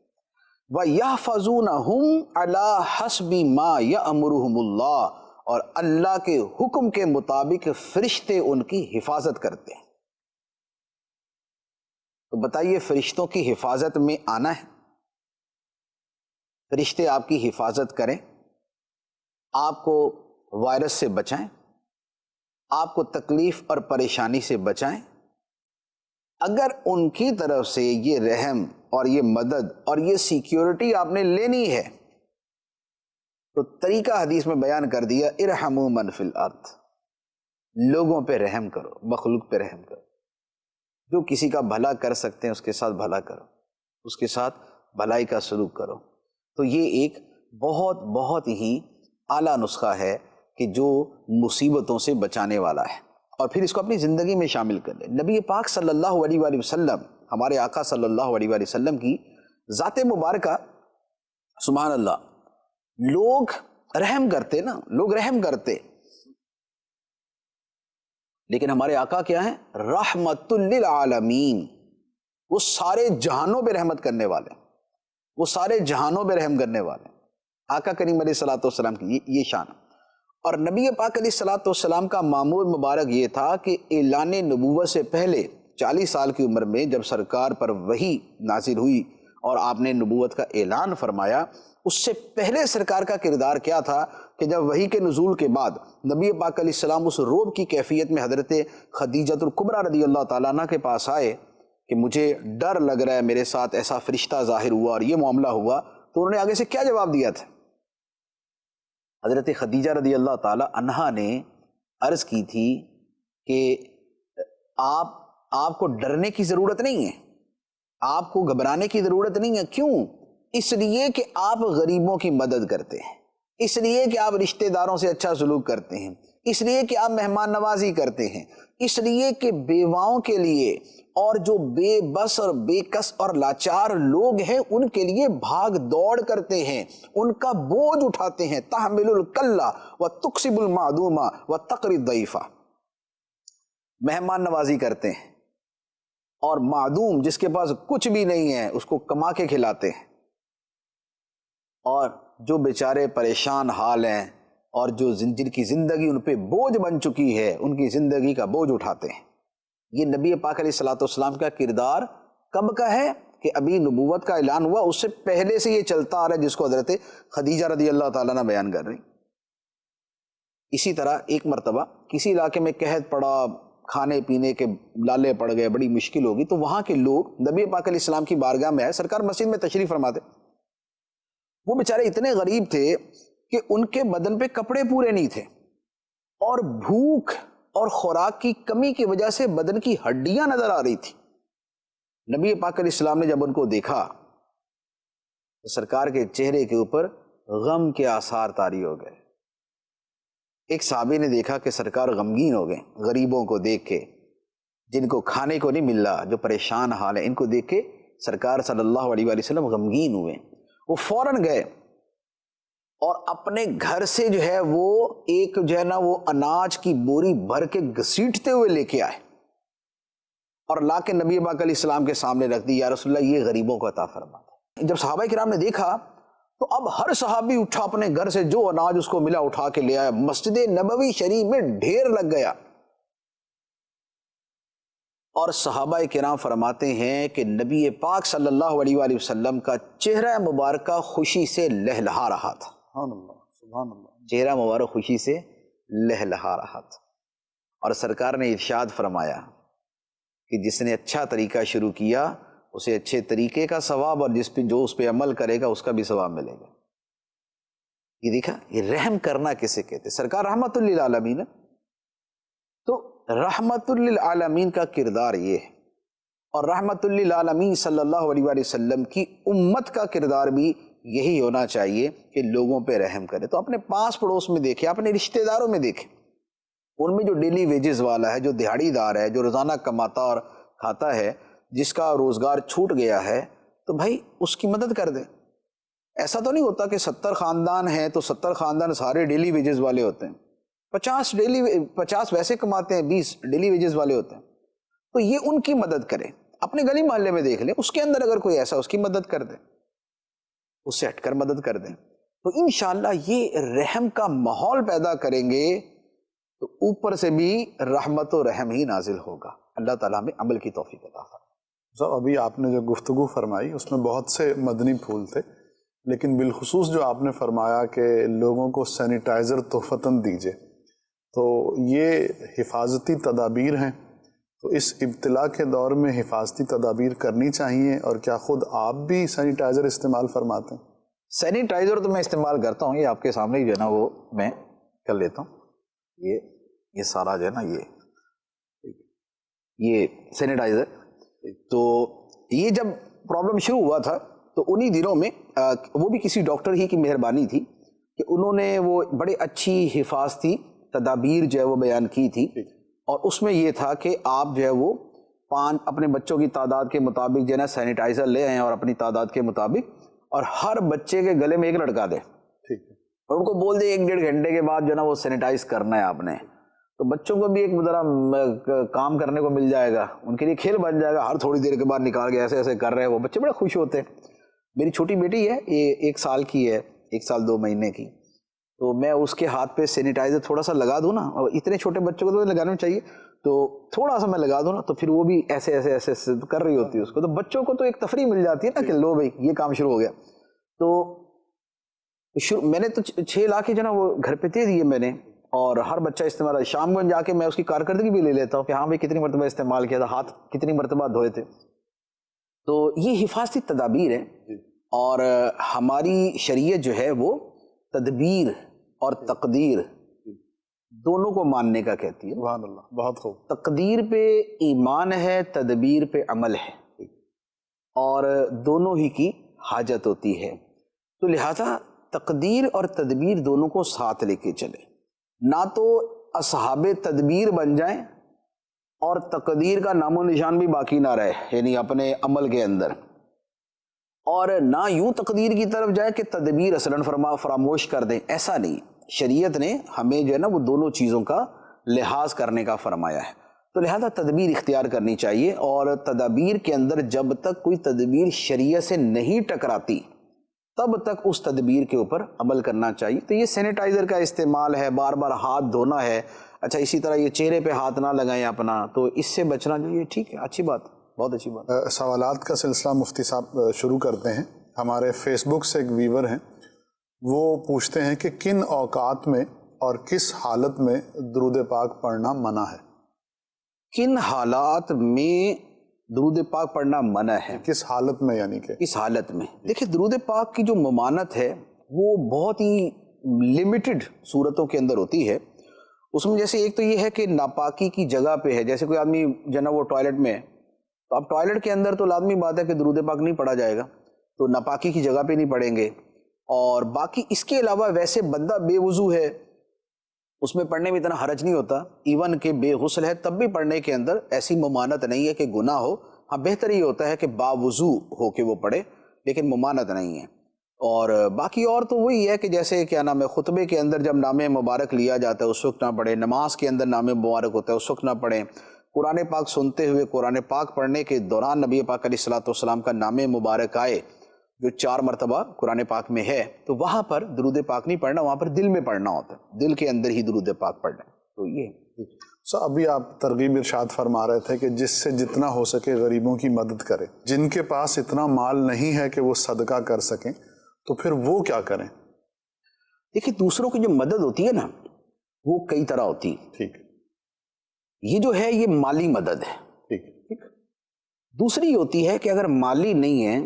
وَيَحْفَظُونَهُمْ عَلَى حَسْبِ مَا يَأْمُرُهُمُ اللَّهُ، اور اللہ کے حکم کے مطابق فرشتے ان کی حفاظت کرتے ہیں۔ تو بتائیے فرشتوں کی حفاظت میں آنا ہے، فرشتے آپ کی حفاظت کریں، آپ کو وائرس سے بچائیں، آپ کو تکلیف اور پریشانی سے بچائیں، اگر ان کی طرف سے یہ رحم اور یہ مدد اور یہ سیکیورٹی آپ نے لینی ہے تو طریقہ حدیث میں بیان کر دیا، ارحموا من فی الارض، لوگوں پہ رحم کرو، مخلوق پہ رحم کرو، جو کسی کا بھلا کر سکتے ہیں اس کے ساتھ بھلا کرو، اس کے ساتھ بھلائی کا سلوک کرو۔ تو یہ ایک بہت بہت ہی اعلیٰ نسخہ ہے کہ جو مصیبتوں سے بچانے والا ہے، اور پھر اس کو اپنی زندگی میں شامل کر لیں۔ نبی پاک صلی اللہ علیہ وآلہ وسلم، ہمارے آقا صلی اللہ علیہ وآلہ وسلم کی ذات مبارکہ، سبحان اللہ، لوگ رحم کرتے نا، لوگ رحم کرتے، لیکن ہمارے آقا کیا ہیں؟ رحمت للعالمین، وہ سارے جہانوں پہ رحمت کرنے والے، وہ سارے جہانوں پہ رحم کرنے والے، آقا کریم علیہ الصلوۃ والسلام کی یہ شان۔ اور نبی پاک علیہ الصلوۃ والسلام کا معمول مبارک یہ تھا کہ اعلان نبوت سے پہلے 40 سال کی عمر میں جب سرکار پر وحی نازل ہوئی اور آپ نے نبوت کا اعلان فرمایا، اس سے پہلے سرکار کا کردار کیا تھا کہ جب وحی کے نزول کے بعد نبی پاک علیہ السلام اس روب کی کیفیت میں حضرت خدیجۃ الکبریٰ رضی اللہ تعالیٰ عنہ کے پاس آئے کہ مجھے ڈر لگ رہا ہے، میرے ساتھ ایسا فرشتہ ظاہر ہوا اور یہ معاملہ ہوا، تو انہوں نے آگے سے کیا جواب دیا تھا؟ حضرت خدیجہ رضی اللہ تعالیٰ عنہا نے عرض کی تھی کہ آپ کو ڈرنے کی ضرورت نہیں ہے، آپ کو گھبرانے کی ضرورت نہیں ہے۔ کیوں؟ اس لیے کہ آپ غریبوں کی مدد کرتے ہیں، اس لیے کہ آپ رشتہ داروں سے اچھا سلوک کرتے ہیں، اس لیے کہ آپ مہمان نوازی کرتے ہیں، اس لیے کہ بیواؤں کے لیے اور جو بے بس اور بے کس اور لاچار لوگ ہیں ان کے لیے بھاگ دوڑ کرتے ہیں، ان کا بوجھ اٹھاتے ہیں، تحمل الکلہ وتکسب المعدومہ وتقری الضعیفہ، مہمان نوازی کرتے ہیں، اور معدوم جس کے پاس کچھ بھی نہیں ہے اس کو کما کے کھلاتے ہیں، اور جو بیچارے پریشان حال ہیں اور جو جن کی زندگی ان پہ بوجھ بن چکی ہے ان کی زندگی کا بوجھ اٹھاتے ہیں۔ یہ نبی پاک علیہ الصلوۃ والسلام کا کردار کب کا ہے؟ کہ ابھی نبوت کا اعلان ہوا، اس سے پہلے سے یہ چلتا آ رہا ہے، جس کو حضرت خدیجہ رضی اللہ تعالیٰ نے بیان کر رہی۔ اسی طرح ایک مرتبہ کسی علاقے میں قحط پڑا، کھانے پینے کے لالے پڑ گئے، بڑی مشکل ہوگی، تو وہاں کے لوگ نبی پاک علیہ السلام کی بارگاہ میں آئے، سرکار مسجد میں تشریف فرماتے، وہ بیچارے اتنے غریب تھے کہ ان کے بدن پہ کپڑے پورے نہیں تھے، اور بھوک اور خوراک کی کمی کی وجہ سے بدن کی ہڈیاں نظر آ رہی تھی۔ نبی پاک علیہ السلام نے جب ان کو دیکھا تو سرکار کے چہرے کے اوپر غم کے آثار طاری ہو گئے۔ ایک صحابی نے دیکھا کہ سرکار غمگین ہو گئے، غریبوں کو دیکھ کے، جن کو کھانے کو نہیں مل رہا، جو پریشان حال ہے، ان کو دیکھ کے سرکار صلی اللہ علیہ وآلہ وسلم غمگین ہوئے۔ وہ فوراً گئے اور اپنے گھر سے جو ہے وہ ایک جو ہے نا وہ اناج کی بوری بھر کے گھسیٹتے ہوئے لے کے آئے اور لا کے نبی پاک علیہ السلام کے سامنے رکھ دی، یا رسول اللہ یہ غریبوں کو عطا فرما۔ جب صحابہ کرام نے دیکھا تو اب ہر صحابی اٹھا اپنے گھر سے جو اناج اس کو ملا اٹھا کے لے آیا، مسجد نبوی شریف میں ڈھیر لگ گیا۔ اور صحابہ کرام فرماتے ہیں کہ نبی پاک صلی اللہ علیہ وآلہ وسلم کا چہرہ مبارکہ خوشی سے لہلہا رہا تھا، سبحان اللہ سبحان اللہ، چہرہ مبارک خوشی سے لہلہا رہا تھا۔ اور سرکار نے ارشاد فرمایا کہ جس نے اچھا طریقہ شروع کیا اسے اچھے طریقے کا ثواب، اور جو اس پہ عمل کرے گا اس کا بھی ثواب ملے گا۔ یہ دیکھا، یہ رحم کرنا کسے کہتے؟ سرکار رحمت للعالمین ہے، تو رحمت للعالمین کا کردار یہ ہے، اور رحمت للعالمین صلی اللہ علیہ وآلہ وسلم کی امت کا کردار بھی یہی ہونا چاہیے کہ لوگوں پہ رحم کرے۔ تو اپنے پاس پڑوس میں دیکھیں، اپنے رشتہ داروں میں دیکھیں، ان میں جو ڈیلی ویجز والا ہے، جو دیہڑی دار ہے، جو روزانہ کماتا اور کھاتا ہے، جس کا روزگار چھوٹ گیا ہے، تو بھائی اس کی مدد کر دیں۔ ایسا تو نہیں ہوتا کہ 70 خاندان ہیں تو 70 خاندان سارے ڈیلی ویجز والے ہوتے ہیں، 50 ویسے کماتے ہیں، 20 ڈیلی ویجز والے ہوتے ہیں، تو یہ ان کی مدد کریں۔ اپنے گلی محلے میں دیکھ لیں، اس کے اندر اگر کوئی ایسا، اس کی مدد کر دیں، اس سے ہٹ کر مدد کر دیں، تو انشاءاللہ یہ رحم کا ماحول پیدا کریں گے تو اوپر سے بھی رحمت و رحم ہی نازل ہوگا۔ اللہ تعالیٰ ہمیں عمل کی توفیق عطا فرمائے۔ صاحب ابھی آپ نے جو گفتگو فرمائی اس میں بہت سے مدنی پھول تھے، لیکن بالخصوص جو آپ نے فرمایا کہ لوگوں کو سینیٹائزر تحفتاً دیجیے، تو یہ حفاظتی تدابیر ہیں، تو اس ابتلا کے دور میں حفاظتی تدابیر کرنی چاہیے، اور کیا خود آپ بھی سینیٹائزر استعمال فرماتے ہیں؟ سینیٹائزر تو میں استعمال کرتا ہوں، یہ آپ کے سامنے ہی جو ہے نا وہ میں کر لیتا ہوں، یہ سارا جو ہے نا یہ سینیٹائزر. تو یہ جب پرابلم شروع ہوا تھا تو انہی دنوں میں وہ بھی کسی ڈاکٹر ہی کی مہربانی تھی کہ انہوں نے وہ بڑے اچھی حفاظتی تدابیر جو ہے وہ بیان کی تھی، اور اس میں یہ تھا کہ آپ جو ہے وہ 5 اپنے بچوں کی تعداد کے مطابق جو ہے نا سینیٹائزر لے آئیں، اور اپنی تعداد کے مطابق، اور ہر بچے کے گلے میں ایک لٹکا دیں، اور ان کو بول دیں 1-1.5 گھنٹے کے بعد جو ہے نا وہ سینیٹائز کرنا ہے آپ نے. تو بچوں کو بھی ایک ذرا کام کرنے کو مل جائے گا، ان کے لیے کھیل بن جائے گا، ہر تھوڑی دیر کے بعد نکال کے ایسے ایسے کر رہے ہیں، وہ بچے بڑے خوش ہوتے ہیں. میری چھوٹی بیٹی ہے، یہ 1 سال کی ہے، 1 سال 2 مہینے کی، تو میں اس کے ہاتھ پہ سینیٹائزر تھوڑا سا لگا دوں نا، اور اتنے چھوٹے بچوں کو تو لگانا چاہیے، تو تھوڑا سا میں لگا دوں نا تو پھر وہ بھی ایسے ایسے ایسے کر رہی ہوتی ہے اس کو. تو بچوں کو تو ایک تفریح مل جاتی ہے نا کہ لو بھائی یہ کام شروع ہو گیا. تو میں نے تو 6 لا کے جو نا وہ گھر پہ دے دیے میں نے، اور ہر بچہ استعمال، شام کو جا کے میں اس کی کارکردگی بھی لے لیتا ہوں کہ ہاں بھائی کتنی مرتبہ استعمال کیا تھا، ہاتھ کتنی مرتبہ دھوئے تھے. تو یہ حفاظتی تدابیر ہیں، اور ہماری شریعت جو ہے وہ تدبیر اور تقدیر دونوں کو ماننے کا کہتی ہے. سبحان اللہ، بہت خوب. تقدیر پہ ایمان ہے، تدبیر پہ عمل ہے، اور دونوں ہی کی حاجت ہوتی ہے. تو لہذا تقدیر اور تدبیر دونوں کو ساتھ لے کے چلے، نہ تو اصحاب تدبیر بن جائیں اور تقدیر کا نام و نشان بھی باقی نہ رہے، یعنی اپنے عمل کے اندر، اور نہ یوں تقدیر کی طرف جائے کہ تدبیر اصلاً فراموش کر دیں. ایسا نہیں، شریعت نے ہمیں جو ہے نا وہ دونوں چیزوں کا لحاظ کرنے کا فرمایا ہے. تو لہذا تدبیر اختیار کرنی چاہیے، اور تدابیر کے اندر جب تک کوئی تدبیر شریعت سے نہیں ٹکراتی تب تک اس تدبیر کے اوپر عمل کرنا چاہیے. تو یہ سینیٹائزر کا استعمال ہے، بار بار ہاتھ دھونا ہے، اچھا اسی طرح یہ چہرے پہ ہاتھ نہ لگائیں اپنا، تو اس سے بچنا جو یہ ٹھیک ہے، اچھی بات، بہت اچھی بات. سوالات کا سلسلہ مفتی صاحب شروع کرتے ہیں. ہمارے فیس بک سے ایک ویور ہیں، وہ پوچھتے ہیں کہ کن اوقات میں اور کس حالت میں درود پاک پڑھنا منع ہے؟ کن حالات میں درود پاک پڑھنا منع ہے؟ کس حالت میں یعنی کہ اس حالت میں دیکھیں، درود پاک کی جو ممانت ہے وہ بہت ہی لمیٹڈ صورتوں کے اندر ہوتی ہے. اس میں جیسے ایک تو یہ ہے کہ ناپاکی کی جگہ پہ ہے، جیسے کوئی آدمی جو نا وہ ٹوائلٹ میں ہے، تو اب ٹوائلٹ کے اندر تو لازمی بات ہے کہ درود پاک نہیں پڑھا جائے گا، تو ناپاکی کی جگہ پہ نہیں پڑھیں گے. اور باقی اس کے علاوہ ویسے بندہ بے وضو ہے، اس میں پڑھنے میں اتنا حرج نہیں ہوتا، ایون کہ بے غسل ہے تب بھی پڑھنے کے اندر ایسی ممانت نہیں ہے کہ گناہ ہو. ہاں بہتر یہ ہوتا ہے کہ باوضو ہو کے وہ پڑھے، لیکن ممانت نہیں ہے. اور باقی اور تو وہی ہے کہ جیسے کیا نام ہے، خطبے کے اندر جب نام مبارک لیا جاتا ہے اس وقت نہ پڑھے، نماز کے اندر نام مبارک ہوتا ہے اس وقت نہ پڑھیں، قرآن پاک سنتے ہوئے قرآن پاک پڑھنے کے دوران نبی پاک علیہ الصلوۃ والسلام کا نام مبارک آئے جو 4 مرتبہ قرآن پاک میں ہے، تو وہاں پر درود پاک نہیں پڑھنا، وہاں پر دل میں پڑھنا ہوتا ہے، دل کے اندر ہی درود پاک پڑھنا. تو یہ ابھی آپ ترغیب ارشاد فرما رہے تھے کہ جس سے جتنا ہو سکے غریبوں کی مدد کرے. جن کے پاس اتنا مال نہیں ہے کہ وہ صدقہ کر سکیں تو پھر وہ کیا کریں؟ دیکھیں، دوسروں کی جو مدد ہوتی ہے نا وہ کئی طرح ہوتی ہے. ٹھیک، یہ جو ہے یہ مالی مدد ہے. ٹھیک. دوسری ہوتی ہے کہ اگر مالی نہیں ہے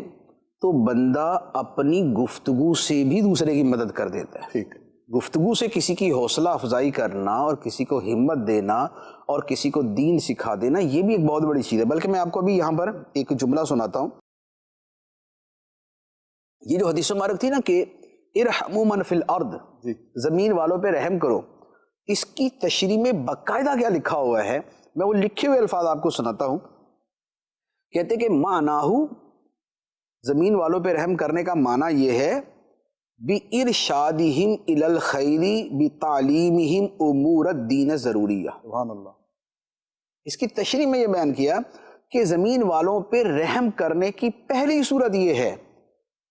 تو بندہ اپنی گفتگو سے بھی دوسرے کی مدد کر دیتا ہے. ٹھیک. گفتگو سے کسی کی حوصلہ افزائی کرنا اور کسی کو ہمت دینا اور کسی کو دین سکھا دینا، یہ بھی ایک بہت بڑی چیز ہے. بلکہ میں آپ کو ابھی یہاں پر ایک جملہ سناتا ہوں. یہ جو حدیث مبارک تھی نا کہ ارحموا من فی الارض، زمین والوں پہ رحم کرو، اس کی تشریح میں باقاعدہ کیا لکھا ہوا ہے، میں وہ لکھے ہوئے الفاظ آپ کو سناتا ہوں. کہتے کہ معناہو، زمین والوں پہ رحم کرنے کا معنی یہ ہے بِإِرْشَادِهِمْ إِلَى الْخَيْرِ بِتَعْلِيمِهِمْ أُمُورَ الدِّينِ ضروریہ. سبحان اللہ. اس کی تشریح میں یہ بیان کیا کہ زمین والوں پہ رحم کرنے کی پہلی صورت یہ ہے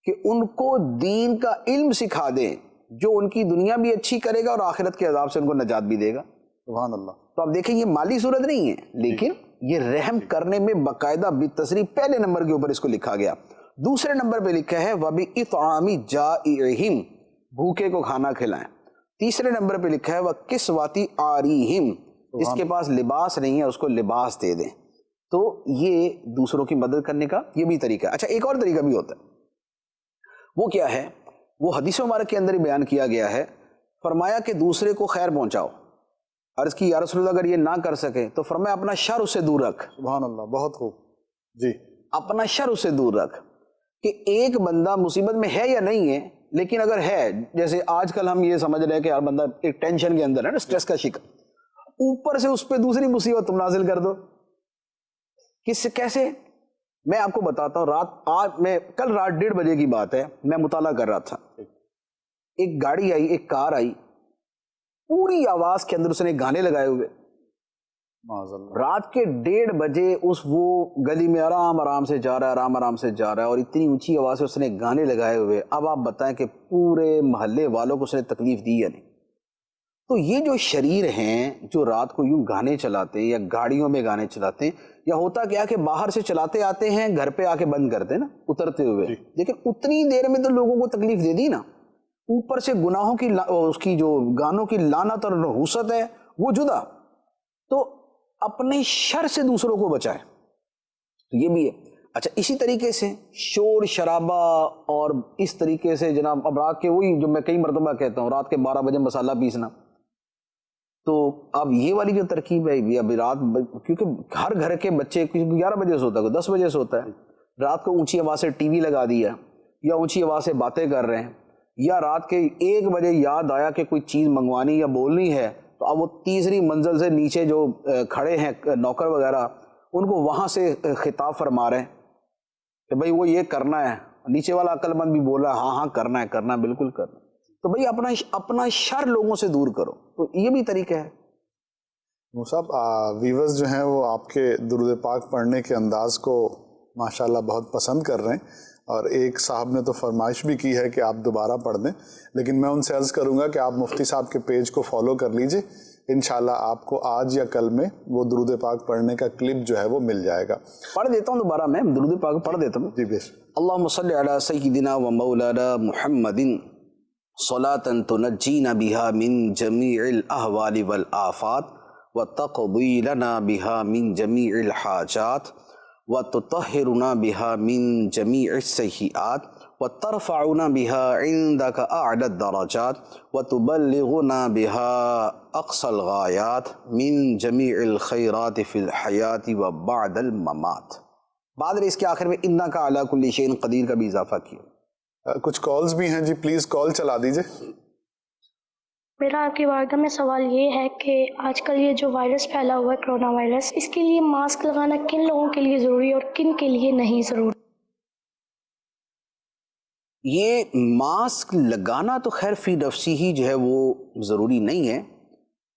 کہ ان کو دین کا علم سکھا دیں جو ان کی دنیا بھی اچھی کرے گا اور آخرت کے عذاب سے ان کو نجات بھی دے گا. سبحان اللہ. تو آپ دیکھیں یہ مالی صورت نہیں ہے، لیکن یہ رحم کرنے میں باقاعدہ بالتصریح پہلے نمبر کے اوپر اس کو لکھا گیا. دوسرے نمبر پہ لکھا ہے وَبِإِطْعَامِ جَائِعِهِمْ, بھوکے کو کھانا کھلائیں. تیسرے نمبر پہ لکھا ہے وَكِسْوَةِ عَارِيهِمْ, جس کے پاس لباس نہیں ہے اس کو لباس دے دیں. تو یہ دوسروں کی مدد کرنے کا یہ بھی طریقہ ہے. اچھا ایک اور طریقہ بھی ہوتا ہے, وہ کیا ہے؟ وہ حدیث مبارک کے اندر ہی بیان کیا گیا ہے. فرمایا کہ دوسرے کو خیر پہنچاؤ. عرض کی یا رسول اللہ اگر یہ نہ کر سکے تو فرمایا اپنا شر اس سے دور رکھ. سبحان اللہ, بہت خوب جی. اپنا شر اس سے دور رکھ. کہ ایک بندہ مصیبت میں ہے یا نہیں ہے, لیکن اگر ہے, جیسے آج کل ہم یہ سمجھ رہے ہیں کہ ہر بندہ ایک ٹینشن کے اندر ہے نا, سٹریس کا شکار, اوپر سے اس پہ دوسری مصیبت تم نازل کر دو. کیسے؟ میں آپ کو بتاتا ہوں. کل رات 1:30 بجے کی بات ہے, میں مطالعہ کر رہا تھا. ایک گاڑی آئی, ایک کار آئی, پوری آواز کے اندر اس نے گانے لگائے ہوئے. رات کے 1:30 بجے وہ گلی میں آرام سے جا رہا ہے, آرام سے جا رہا ہے, اور اتنی اونچی آواز سے اس نے گانے لگائے ہوئے. اب آپ بتائیں کہ پورے محلے والوں کو اس نے تکلیف دی یا نہیں؟ تو یہ جو شریر ہیں جو رات کو یوں گانے چلاتے ہیں یا گاڑیوں میں گانے چلاتے ہیں, یا ہوتا کیا کہ باہر سے چلاتے آتے ہیں, گھر پہ آ کے بند کرتے ہیں نا اترتے ہوئے, لیکن اتنی دیر میں تو لوگوں کو تکلیف دے دی نا. اوپر سے گناہوں کی اس کی جو گانوں کی لعنت اور نحوست ہے وہ جدا. تو اپنے شر سے دوسروں کو بچائے, تو یہ بھی ہے. اچھا اسی طریقے سے شور شرابہ اور اس طریقے سے جناب, اب رات کے وہی جو میں کئی مرتبہ کہتا ہوں, رات کے 12 بجے مسالہ پیسنا, تو اب یہ والی جو ترکیب ہے ابھی رات, کیونکہ ہر گھر کے بچے 11 بجے سوتا ہے, کوئی 10 بجے سوتا ہے, رات کو اونچی آواز سے ٹی وی لگا دیا, یا اونچی آواز سے باتیں کر رہے ہیں, یا رات کے 1 بجے یاد آیا کہ کوئی چیز منگوانی یا بولنی ہے, تو اب وہ تیسری منزل سے نیچے جو کھڑے ہیں نوکر وغیرہ, ان کو وہاں سے خطاب فرما رہے ہیں کہ بھائی وہ یہ کرنا ہے. نیچے والا عقل مند بھی بول رہا ہے ہاں کرنا ہے, بالکل کرنا ہے. تو بھائی اپنا شر لوگوں سے دور کرو. تو یہ بھی طریقہ ہے. صاحب ویورز جو ہیں وہ آپ کے درود پاک پڑھنے کے انداز کو ماشاءاللہ بہت پسند کر رہے ہیں, اور ایک صاحب نے تو فرمائش بھی کی ہے کہ آپ دوبارہ پڑھ دیں, لیکن میں ان سے عرض کروں گا کہ آپ مفتی صاحب کے پیج کو فالو کر لیجئے, انشاءاللہ آپ کو آج یا کل میں وہ درود پاک پڑھنے کا کلپ جو ہے وہ مل جائے گا. پڑھ دیتا ہوں دوبارہ, میں درود پاک پڑھ دیتا ہوں. جی بے شک. اللہم صلی علی سیدنا و مولانا محمد صلاۃ تنجینا بہا من جمیع الاحوال والآفات وتقضی لنا بہا من جمیع الحاجات وتطہرنا بہا من جمیع السیئات وترفعنا بہا عندک اعلی الدرجات وتبلغنا بہا اقصى الغایات من جمیع الخیرات فی الحیات وبعد الممات. بعد اس کے آخر میں انک علی کل شیء قدیر کا بھی اضافہ کیا. کچھ کالز بھی ہیں جی, پلیز کال چلا دیجئے. میرا آپ کی بارگاہ میں سوال یہ ہے کہ آج کل یہ جو وائرس پھیلا ہوا ہے کرونا وائرس, اس کے لیے ماسک لگانا کن لوگوں کے لیے ضروری اور کن کے لیے نہیں ضروری؟ یہ ماسک لگانا تو خیر فی نفسی ہی جو ہے وہ ضروری نہیں ہے,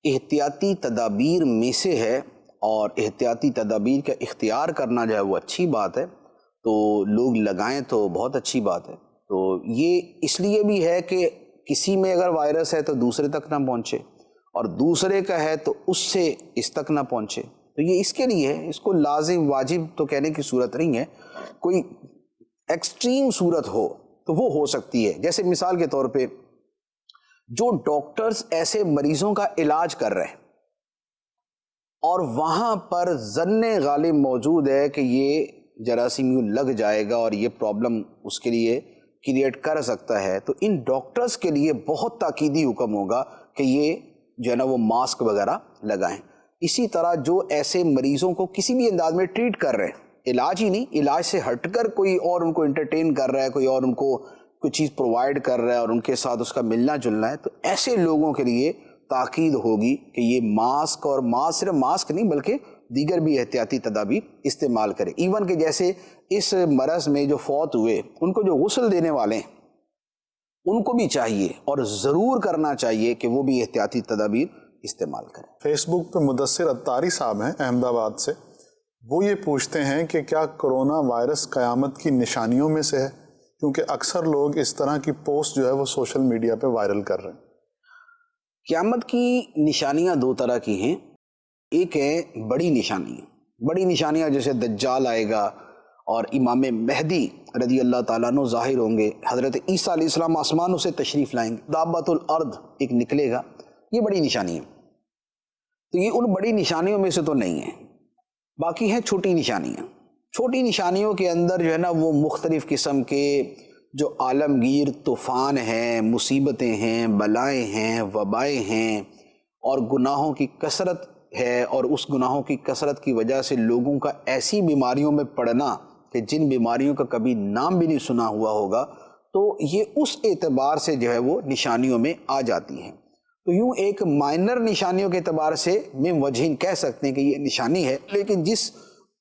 احتیاطی تدابیر میں سے ہے, اور احتیاطی تدابیر کا اختیار کرنا جو ہے وہ اچھی بات ہے, تو لوگ لگائیں تو بہت اچھی بات ہے. تو یہ اس لیے بھی ہے کہ کسی میں اگر وائرس ہے تو دوسرے تک نہ پہنچے, اور دوسرے کا ہے تو اس سے اس تک نہ پہنچے. تو یہ اس کے لیے ہے, اس کو لازم واجب تو کہنے کی صورت نہیں ہے. کوئی ایکسٹریم صورت ہو تو وہ ہو سکتی ہے, جیسے مثال کے طور پہ جو ڈاکٹرز ایسے مریضوں کا علاج کر رہے ہیں اور وہاں پر ظن غالب موجود ہے کہ یہ جراثیم یوں لگ جائے گا اور یہ پرابلم اس کے لیے کریٹ کر سکتا ہے, تو ان ڈاکٹرز کے لیے بہت تاکیدی حکم ہوگا کہ یہ جو ہے نا وہ ماسک وغیرہ لگائیں. اسی طرح جو ایسے مریضوں کو کسی بھی انداز میں ٹریٹ کر رہے ہیں, علاج ہی نہیں, علاج سے ہٹ کر کوئی اور ان کو انٹرٹین کر رہا ہے, کوئی اور ان کو کوئی چیز پرووائڈ کر رہا ہے اور ان کے ساتھ اس کا ملنا جلنا ہے, تو ایسے لوگوں کے لیے تاکید ہوگی کہ یہ ماسک, اور صرف ماسک نہیں بلکہ دیگر بھی احتیاطی تدابیر استعمال کریں. ایون کہ جیسے اس مرض میں جو فوت ہوئے ان کو جو غسل دینے والے ہیں ان کو بھی چاہیے اور ضرور کرنا چاہیے کہ وہ بھی احتیاطی تدابیر استعمال کریں. فیس بک پہ مدثر اتاری صاحب ہیں احمد آباد سے, وہ یہ پوچھتے ہیں کہ کیا کرونا وائرس قیامت کی نشانیوں میں سے ہے, کیونکہ اکثر لوگ اس طرح کی پوسٹ جو ہے وہ سوشل میڈیا پہ وائرل کر رہے ہیں. قیامت کی نشانیاں دو طرح کی ہیں. ایک ہے بڑی نشانی, بڑی نشانیاں جیسے دجال آئے گا اور امام مہدی رضی اللہ تعالیٰ عنہ ظاہر ہوں گے، حضرت عیسیٰ علیہ السلام آسمانوں سے تشریف لائیں گے، دابۃ الارض ایک نکلے گا، یہ بڑی نشانی ہے۔ تو یہ ان بڑی نشانیوں میں سے تو نہیں ہے، باقی ہیں چھوٹی نشانیاں۔ چھوٹی نشانیوں کے اندر جو ہے نا وہ مختلف قسم کے جو عالمگیر طوفان ہیں، مصیبتیں ہیں، بلائیں ہیں، وبائیں ہیں، اور گناہوں کی کثرت ہے، اور اس گناہوں کی کثرت کی وجہ سے لوگوں کا ایسی بیماریوں میں پڑنا کہ جن بیماریوں کا کبھی نام بھی نہیں سنا ہوا ہوگا، تو یہ اس اعتبار سے جو ہے وہ نشانیوں میں آ جاتی ہیں۔ تو یوں ایک مائنر نشانیوں کے اعتبار سے من وجہین کہہ سکتے ہیں کہ یہ نشانی ہے، لیکن جس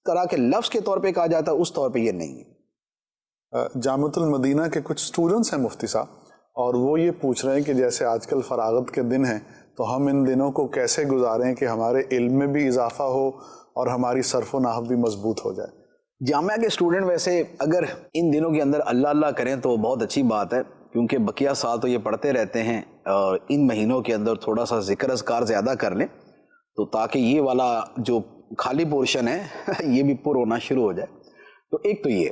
طرح کے لفظ کے طور پہ کہا جاتا ہے اس طور پہ یہ نہیں ہے۔ جامعۃ المدینہ کے کچھ سٹوڈنٹس ہیں مفتی صاحب، اور وہ یہ پوچھ رہے ہیں کہ جیسے آج کل فراغت کے دن ہیں تو ہم ان دنوں کو کیسے گزاریں کہ ہمارے علم میں بھی اضافہ ہو اور ہماری صرف و نحو بھی مضبوط ہو جائے۔ جامعہ کے اسٹوڈنٹ ویسے اگر ان دنوں کے اندر اللہ اللہ کریں تو بہت اچھی بات ہے، کیونکہ بقیہ سال تو یہ پڑھتے رہتے ہیں، اور ان مہینوں کے اندر تھوڑا سا ذکر اذکار زیادہ کر لیں تو تاکہ یہ والا جو خالی پورشن ہے یہ بھی پر ہونا شروع ہو جائے۔ تو ایک تو یہ،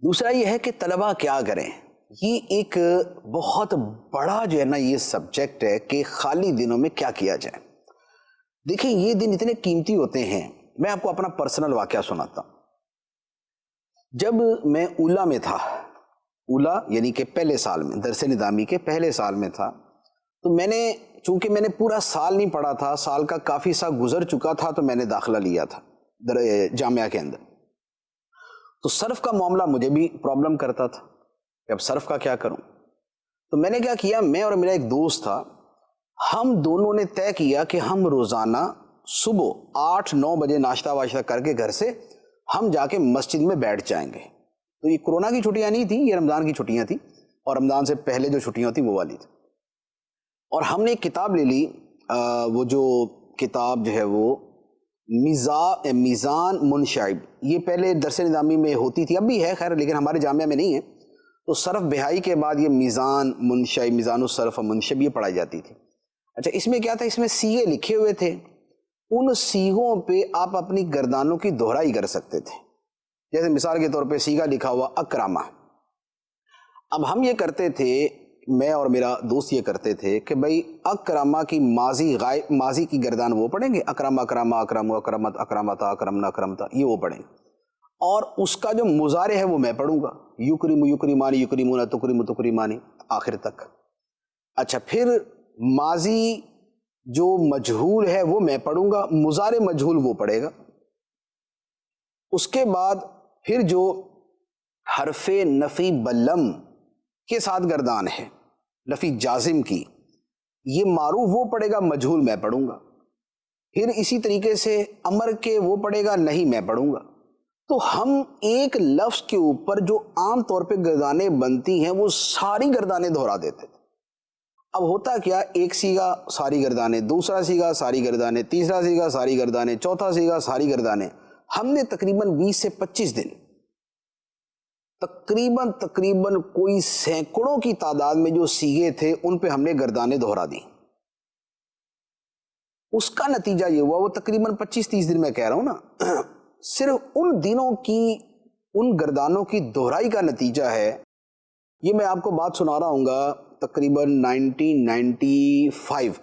دوسرا یہ ہے کہ طلبہ کیا کریں۔ یہ ایک بہت بڑا جو ہے نا یہ سبجیکٹ ہے کہ خالی دنوں میں کیا کیا جائے۔ دیکھیں یہ دن اتنے قیمتی ہوتے ہیں، میں آپ کو اپنا پرسنل واقعہ سناتا ہوں۔ جب میں اولا میں تھا، اولا یعنی کہ پہلے سال میں، درس نظامی کے پہلے سال میں تھا، تو میں نے چونکہ میں نے پورا سال نہیں پڑھا تھا، سال کا کافی سا گزر چکا تھا، تو میں نے داخلہ لیا تھا جامعہ کے اندر۔ تو صرف کا معاملہ مجھے بھی پرابلم کرتا تھا کہ اب صرف کا کیا کروں۔ تو میں نے کیا کیا، میں اور میرا ایک دوست تھا، ہم دونوں نے طے کیا کہ ہم روزانہ صبح 8-9 بجے ناشتہ واشتہ کر کے گھر سے ہم جا کے مسجد میں بیٹھ جائیں گے۔ تو یہ کورونا کی چھٹیاں نہیں تھیں، یہ رمضان کی چھٹیاں تھیں، اور رمضان سے پہلے جو چھٹیاں تھیں وہ والی تھی۔ اور ہم نے ایک کتاب لے لی، وہ جو کتاب جو ہے وہ میزان منشعب، یہ پہلے درس نظامی میں ہوتی تھی، اب بھی ہے خیر، لیکن ہمارے جامعہ میں نہیں ہے۔ تو صرف بہائی کے بعد یہ میزان منشعب، میزان الصرف منشعب یہ پڑھائی جاتی تھی۔ اچھا اس میں کیا تھا، اس میں سیغے لکھے ہوئے تھے، ان سیغوں پہ آپ اپنی گردانوں کی دہرائی کر سکتے تھے۔ جیسے مثال کے طور پہ سیغہ لکھا ہوا اکرامہ، اب ہم یہ کرتے تھے، میں اور میرا دوست یہ کرتے تھے کہ بھائی اکرامہ کی ماضی کی گردان وہ پڑھیں گے، اکرامہ اکرامہ اکرم اکرمت اکرمتا اکرمنا اکرمتا، یہ وہ پڑھیں گے، اور اس کا جو مضارع ہے وہ میں پڑھوں گا، یکرم یکرمانی یکرمون تکرم تکرمانی آخر تک۔ اچھا پھر ماضی جو مجہول ہے وہ میں پڑھوں گا، مضارع مجہول وہ پڑھے گا۔ اس کے بعد پھر جو حرف نفی بلم کے ساتھ گردان ہے، نفی جازم کی، یہ معروف وہ پڑھے گا، مجہول میں پڑھوں گا۔ پھر اسی طریقے سے امر کے وہ پڑھے گا، نہیں میں پڑھوں گا۔ تو ہم ایک لفظ کے اوپر جو عام طور پہ گردانیں بنتی ہیں وہ ساری گردانیں دہرا دیتے تھے۔ اب ہوتا کیا، ایک سیغہ ساری گردانیں، دوسرا سیغہ ساری گردانیں، تیسرا سیغہ ساری گردانیں، چوتھا سیغہ ساری گردانیں۔ ہم نے تقریباً 20 سے 25 دن تقریباً کوئی سینکڑوں کی تعداد میں جو سیغے تھے ان پہ ہم نے گردانیں دہرا دی۔ اس کا نتیجہ یہ ہوا، وہ تقریباً 25-30 دن میں کہہ رہا ہوں نا، صرف ان دنوں کی ان گردانوں کی دہرائی کا نتیجہ ہے، یہ میں آپ کو بات سنا رہا ہوں گا تقریباً 1995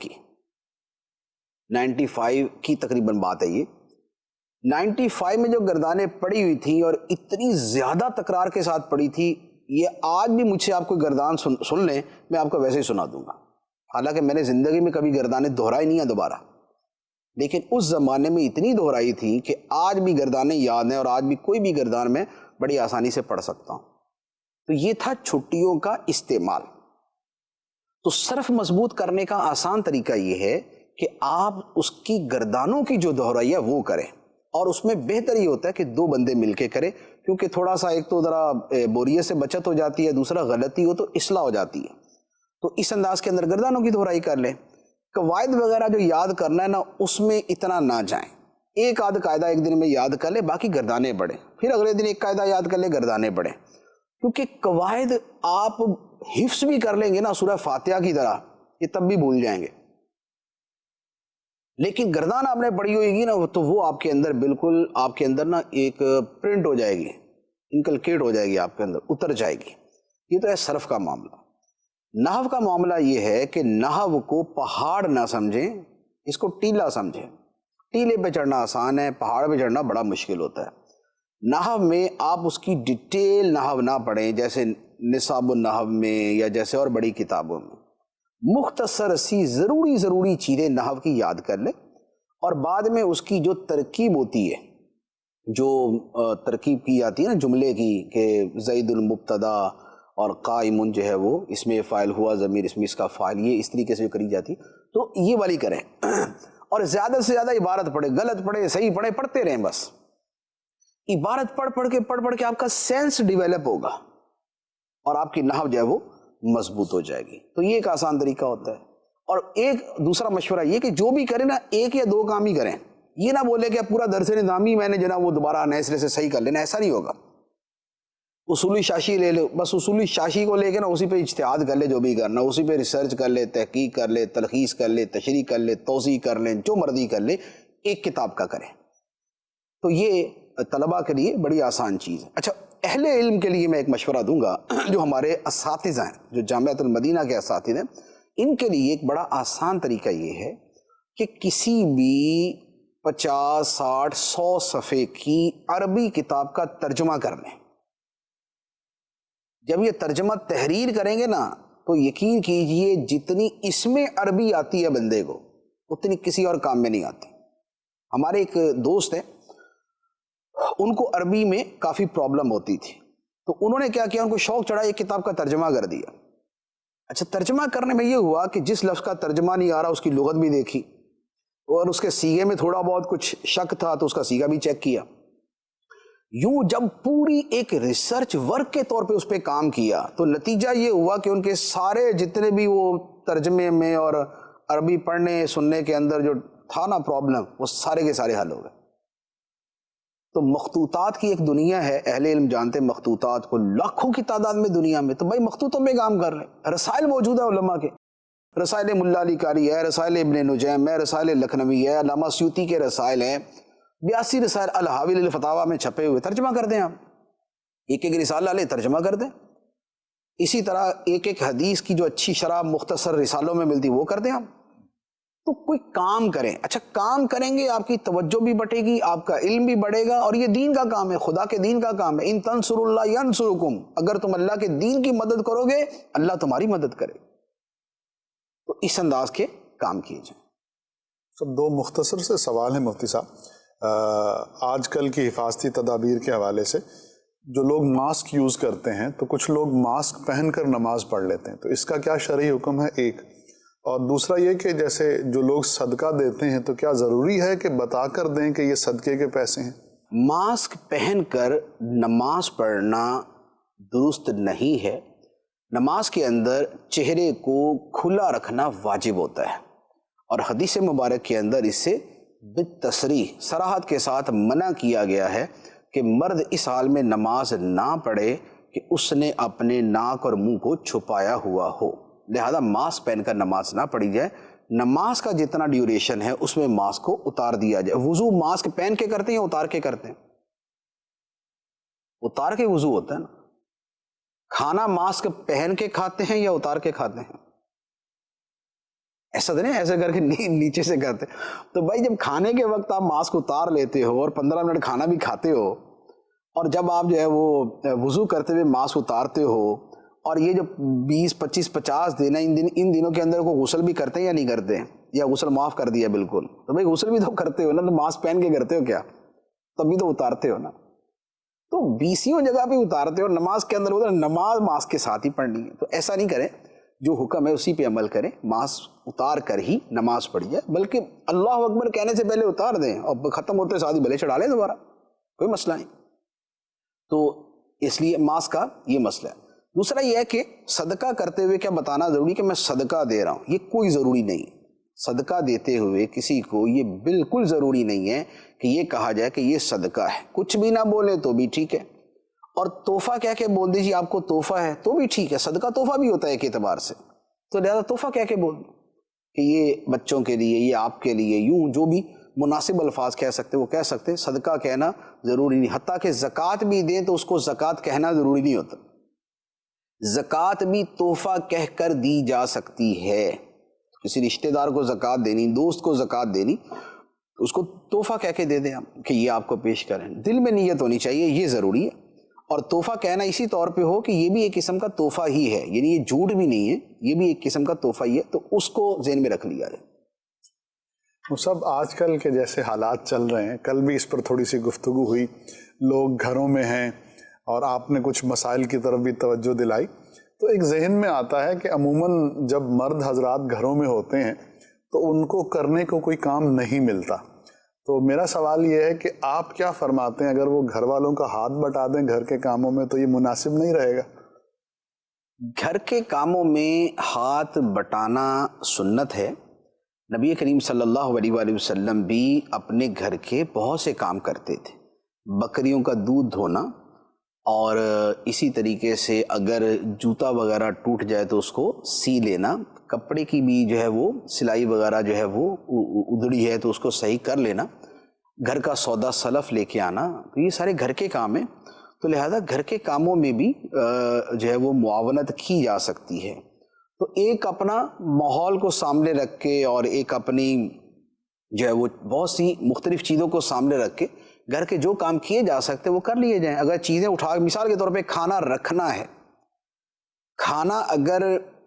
کی تقریباً بات ہے یہ۔ 95 میں جو گردانیں پڑی ہوئی تھیں اور اتنی زیادہ تکرار کے ساتھ پڑی تھی، یہ آج بھی مجھ سے آپ کوئی گردان سن لیں، میں آپ کو ویسے ہی سنا دوں گا، حالانکہ میں نے زندگی میں کبھی گردانیں دہرائی نہیں ہیں دوبارہ، لیکن اس زمانے میں اتنی دہرائی تھی کہ آج بھی گردانیں یاد ہیں، اور آج بھی کوئی بھی گردان میں بڑی آسانی سے پڑھ سکتا ہوں۔ تو یہ تھا چھٹیوں کا استعمال۔ تو صرف مضبوط کرنے کا آسان طریقہ یہ ہے کہ آپ اس کی گردانوں کی جو دہرائی ہے وہ کریں، اور اس میں بہتر یہ ہوتا ہے کہ 2 بندے مل کے کریں، کیونکہ تھوڑا سا ایک تو ذرا بوریت سے بچت ہو جاتی ہے، دوسرا غلطی ہو تو اصلاح ہو جاتی ہے۔ تو اس انداز کے اندر گردانوں کی دہرائی کر لیں۔ قواعد وغیرہ جو یاد کرنا ہے نا، اس میں اتنا نہ جائیں، ایک آدھ قاعدہ ایک دن میں یاد کر لیں، باقی گردانے پڑھیں، پھر اگلے دن ایک قاعدہ یاد کر لیں، گردانے پڑھیں، کیونکہ قواعد آپ حفظ بھی کر لیں گے نا سورہ فاتحہ کی طرح، یہ تب بھی بھول جائیں گے۔ لیکن گردان آپ نے پڑھی ہوئے گی نا تو وہ آپ کے اندر بالکل آپ کے اندر نا ایک پرنٹ ہو جائے گی، انکلکیٹ ہو جائے گی، آپ کے اندر اتر جائے گی۔ یہ تو ہے صرف کا معاملہ۔ نحو کا معاملہ یہ ہے کہ نحو کو پہاڑ نہ سمجھیں، اس کو ٹیلا سمجھیں۔ ٹیلے پہ چڑھنا آسان ہے، پہاڑ پہ چڑھنا بڑا مشکل ہوتا ہے۔ نحو میں آپ اس کی ڈیٹیل نحو نہ پڑھیں، جیسے نصاب النحو میں یا جیسے اور بڑی کتابوں میں۔ مختصر سی ضروری چیزیں نحو کی یاد کر لیں، اور بعد میں اس کی جو ترکیب ہوتی ہے، جو ترکیب کی جاتی ہے نا جملے کی، کہ زید المبتدا اور قائم جو ہے وہ اس میں فاعل ہوا، ضمیر اس میں اس کا فاعل، یہ اس طریقے سے کری جاتی، تو یہ والی کریں۔ اور زیادہ سے زیادہ عبارت پڑھیں، غلط پڑھیں صحیح پڑھیں، پڑھتے رہیں بس۔ عبارت پڑھ کے آپ کا سینس ڈیولپ ہوگا اور آپ کی نحو جو ہے وہ مضبوط ہو جائے گی۔ تو یہ ایک آسان طریقہ ہوتا ہے۔ اور ایک دوسرا مشورہ یہ کہ جو بھی کریں نا، ایک یا دو کام ہی کریں، یہ نہ بولے کہ پورا درس نظامی میں نے جو نا وہ دوبارہ نئے سرے سے صحیح کر لینا، ایسا نہیں ہوگا۔ اصولی شاشی لے لو، بس اصولی شاشی کو لے کے نا اسی پہ اجتہاد کر لے، جو بھی کرنا اسی پہ ریسرچ کر لے، تحقیق کر لے، تلخیص کر لے، تشریح کر لے، توضیح کر لیں، جو مرضی کر لے، ایک کتاب کا کریں۔ تو یہ طلباء کے لیے بڑی آسان چیز ہے۔ اچھا، اہل علم کے لیے میں ایک مشورہ دوں گا، جو ہمارے اساتذہ ہیں، جو جامعۃ المدینہ کے اساتذہ ہیں، ان کے لیے ایک بڑا آسان طریقہ یہ ہے کہ کسی بھی 50، 60، 100 صفحے کی عربی کتاب کا ترجمہ کر لیں۔ جب یہ ترجمہ تحریر کریں گے نا تو یقین کیجئے جتنی اس میں عربی آتی ہے بندے کو، اتنی کسی اور کام میں نہیں آتی۔ ہمارے ایک دوست ہیں، ان کو عربی میں کافی پرابلم ہوتی تھی، تو انہوں نے کیا کیا، ان کو شوق چڑھا، ایک کتاب کا ترجمہ کر دیا۔ اچھا، ترجمہ کرنے میں یہ ہوا کہ جس لفظ کا ترجمہ نہیں آ رہا اس کی لغت بھی دیکھی، اور اس کے صیغے میں تھوڑا بہت کچھ شک تھا تو اس کا صیغہ بھی چیک کیا۔ یوں جب پوری ایک ریسرچ ورک کے طور پہ اس پہ کام کیا تو نتیجہ یہ ہوا کہ ان کے سارے جتنے بھی وہ ترجمے میں اور عربی پڑھنے سننے کے اندر جو تھا نا پرابلم، وہ سارے کے سارے حل ہو گئے۔ تو مخطوطات کی ایک دنیا ہے، اہل علم جانتے ہیں مخطوطات کو، لاکھوں کی تعداد میں دنیا میں، تو بھائی مخطوطوں میں کام کر لیں۔ رسائل موجود ہے علماء کے، رسائل ملا علی قاری ہے، رسائل ابن نجیم ہے، رسائل لکھنوی ہے، علامہ سیوطی کے رسائل ہیں، 82 رسائل الحاوی للفتاوی میں چھپے ہوئے، ترجمہ کر دیں آپ، ایک ایک رسالہ لے ترجمہ کر دیں۔ اسی طرح ایک ایک حدیث کی جو اچھی شرح مختصر رسالوں میں ملتی وہ کر دیں آپ۔ تو کوئی کام کریں۔ اچھا، کام کریں گے آپ کی توجہ بھی بٹے گی، آپ کا علم بھی بڑھے گا، اور یہ دین کا کام ہے، خدا کے دین کا کام ہے۔ ان تنصروا اللہ ینصرکم، اگر تم اللہ کے دین کی مدد کرو گے اللہ تمہاری مدد کرے۔ تو اس انداز کے کام کیے جائیں۔ سب دو مختصر سے سوال ہیں مفتی صاحب۔ آج کل کی حفاظتی تدابیر کے حوالے سے جو لوگ ماسک یوز کرتے ہیں، تو کچھ لوگ ماسک پہن کر نماز پڑھ لیتے ہیں، تو اس کا کیا شرعی حکم ہے؟ ایک اور دوسرا یہ کہ جیسے جو لوگ صدقہ دیتے ہیں تو کیا ضروری ہے کہ بتا کر دیں کہ یہ صدقے کے پیسے ہیں؟ ماسک پہن کر نماز پڑھنا درست نہیں ہے۔ نماز کے اندر چہرے کو کھلا رکھنا واجب ہوتا ہے، اور حدیث مبارک کے اندر اس سے بالتصریح صراحت کے ساتھ منع کیا گیا ہے کہ مرد اس حال میں نماز نہ پڑھے کہ اس نے اپنے ناک اور منہ کو چھپایا ہوا ہو، لہذا ماسک پہن کر نماز نہ پڑھی جائے۔ نماز کا جتنا ڈیوریشن ہے اس میں ماسک کو اتار دیا جائے۔ وضو ماسک پہن کے کرتے ہیں یا اتار کے کرتے ہیں؟ اتار کے وضو ہوتا ہے نا۔ کھانا ماسک پہن کے کھاتے ہیں یا اتار کے کھاتے ہیں؟ ایسا تو نہیں ایسے کر کے نیچے سے کرتے۔ تو بھائی جب کھانے کے وقت آپ ماسک اتار لیتے ہو اور 15 منٹ کھانا بھی کھاتے ہو، اور جب آپ جو ہے وہ وضو کرتے ہوئے ماسک اتارتے ہو، اور یہ جو 20، 25، 50 دن ہے، ان دنوں کے اندر کو غسل بھی کرتے ہیں یا نہیں کرتے ہیں، یا غسل معاف کر دیا بالکل؟ تو بھائی غسل بھی تو کرتے ہو نا، تو ماسک پہن کے کرتے ہو کیا؟ تبھی تو اتارتے ہو نا۔ تو 20 جگہ پہ اتارتے ہو، نماز کے اندر نماز ماسک کے ساتھ ہی پڑھنی ہے۔ تو ایسا نہیں کریں، جو حکم ہے اسی پہ عمل کریں، ماسک اتار کر ہی نماز پڑھی جائے، بلکہ اللہ اکبر کہنے سے پہلے اتار دیں اور ختم ہوتے ساتھ ہی بھلے چڑھا لیں دوبارہ، کوئی مسئلہ نہیں۔ تو اس لیے ماسک کا یہ مسئلہ ہے۔ دوسرا یہ ہے کہ صدقہ کرتے ہوئے کیا بتانا ضروری کہ میں صدقہ دے رہا ہوں؟ یہ کوئی ضروری نہیں۔ صدقہ دیتے ہوئے کسی کو یہ بالکل ضروری نہیں ہے کہ یہ کہا جائے کہ یہ صدقہ ہے، کچھ بھی نہ بولے تو بھی ٹھیک ہے، اور تحفہ کہہ کے بول دیجیے آپ کو تحفہ ہے تو بھی ٹھیک ہے، صدقہ تحفہ بھی ہوتا ہے ایک اعتبار سے، تو لہٰذا تحفہ کہہ کے بول دیں۔ کہ یہ بچوں کے لیے، یہ آپ کے لیے، یوں جو بھی مناسب الفاظ کہہ سکتے وہ کہہ سکتے. صدقہ کہنا ضروری نہیں، حتیٰ کہ زکوٰۃ بھی دیں تو اس کو زکوٰۃ کہنا ضروری نہیں ہوتا. زکوٰۃ بھی تحفہ کہہ کر دی جا سکتی ہے. کسی رشتہ دار کو زکوٰۃ دینی، دوست کو زکوٰۃ دینی، اس کو تحفہ کہہ کے دے دیں آپ کہ یہ آپ کو پیش کریں. دل میں نیت ہونی چاہیے، یہ ضروری ہے. اور تحفہ کہنا اسی طور پہ ہو کہ یہ بھی ایک قسم کا تحفہ ہی ہے، یعنی یہ جھوٹ بھی نہیں ہے، یہ بھی ایک قسم کا تحفہ ہی ہے، تو اس کو ذہن میں رکھ لیا جائے. وہ سب آج کل کے جیسے حالات چل رہے ہیں، کل بھی اس پر تھوڑی سی گفتگو ہوئی، لوگ گھروں میں ہیں اور آپ نے کچھ مسائل کی طرف بھی توجہ دلائی، تو ایک ذہن میں آتا ہے کہ عموماً جب مرد حضرات گھروں میں ہوتے ہیں تو ان کو کرنے کو کوئی کام نہیں ملتا. تو میرا سوال یہ ہے کہ آپ کیا فرماتے ہیں، اگر وہ گھر والوں کا ہاتھ بٹا دیں گھر کے کاموں میں تو یہ مناسب نہیں رہے گا؟ گھر کے کاموں میں ہاتھ بٹانا سنت ہے. نبی کریم صلی اللہ علیہ وآلہ وسلم بھی اپنے گھر کے بہت سے کام کرتے تھے. بکریوں کا دودھ دھونا، اور اسی طریقے سے اگر جوتا وغیرہ ٹوٹ جائے تو اس کو سی لینا، کپڑے کی بھی جو ہے وہ سلائی وغیرہ جو ہے وہ ادھڑی ہے تو اس کو صحیح کر لینا، گھر کا سودا سلف لے کے آنا، تو یہ سارے گھر کے کام ہیں. تو لہذا گھر کے کاموں میں بھی جو ہے وہ معاونت کی جا سکتی ہے. تو ایک اپنا ماحول کو سامنے رکھ کے اور ایک اپنی جو ہے وہ بہت سی مختلف چیزوں کو سامنے رکھ کے گھر کے جو کام کیے جا سکتے وہ کر لیے جائیں. اگر چیزیں اٹھا، مثال کے طور پہ کھانا رکھنا ہے، کھانا اگر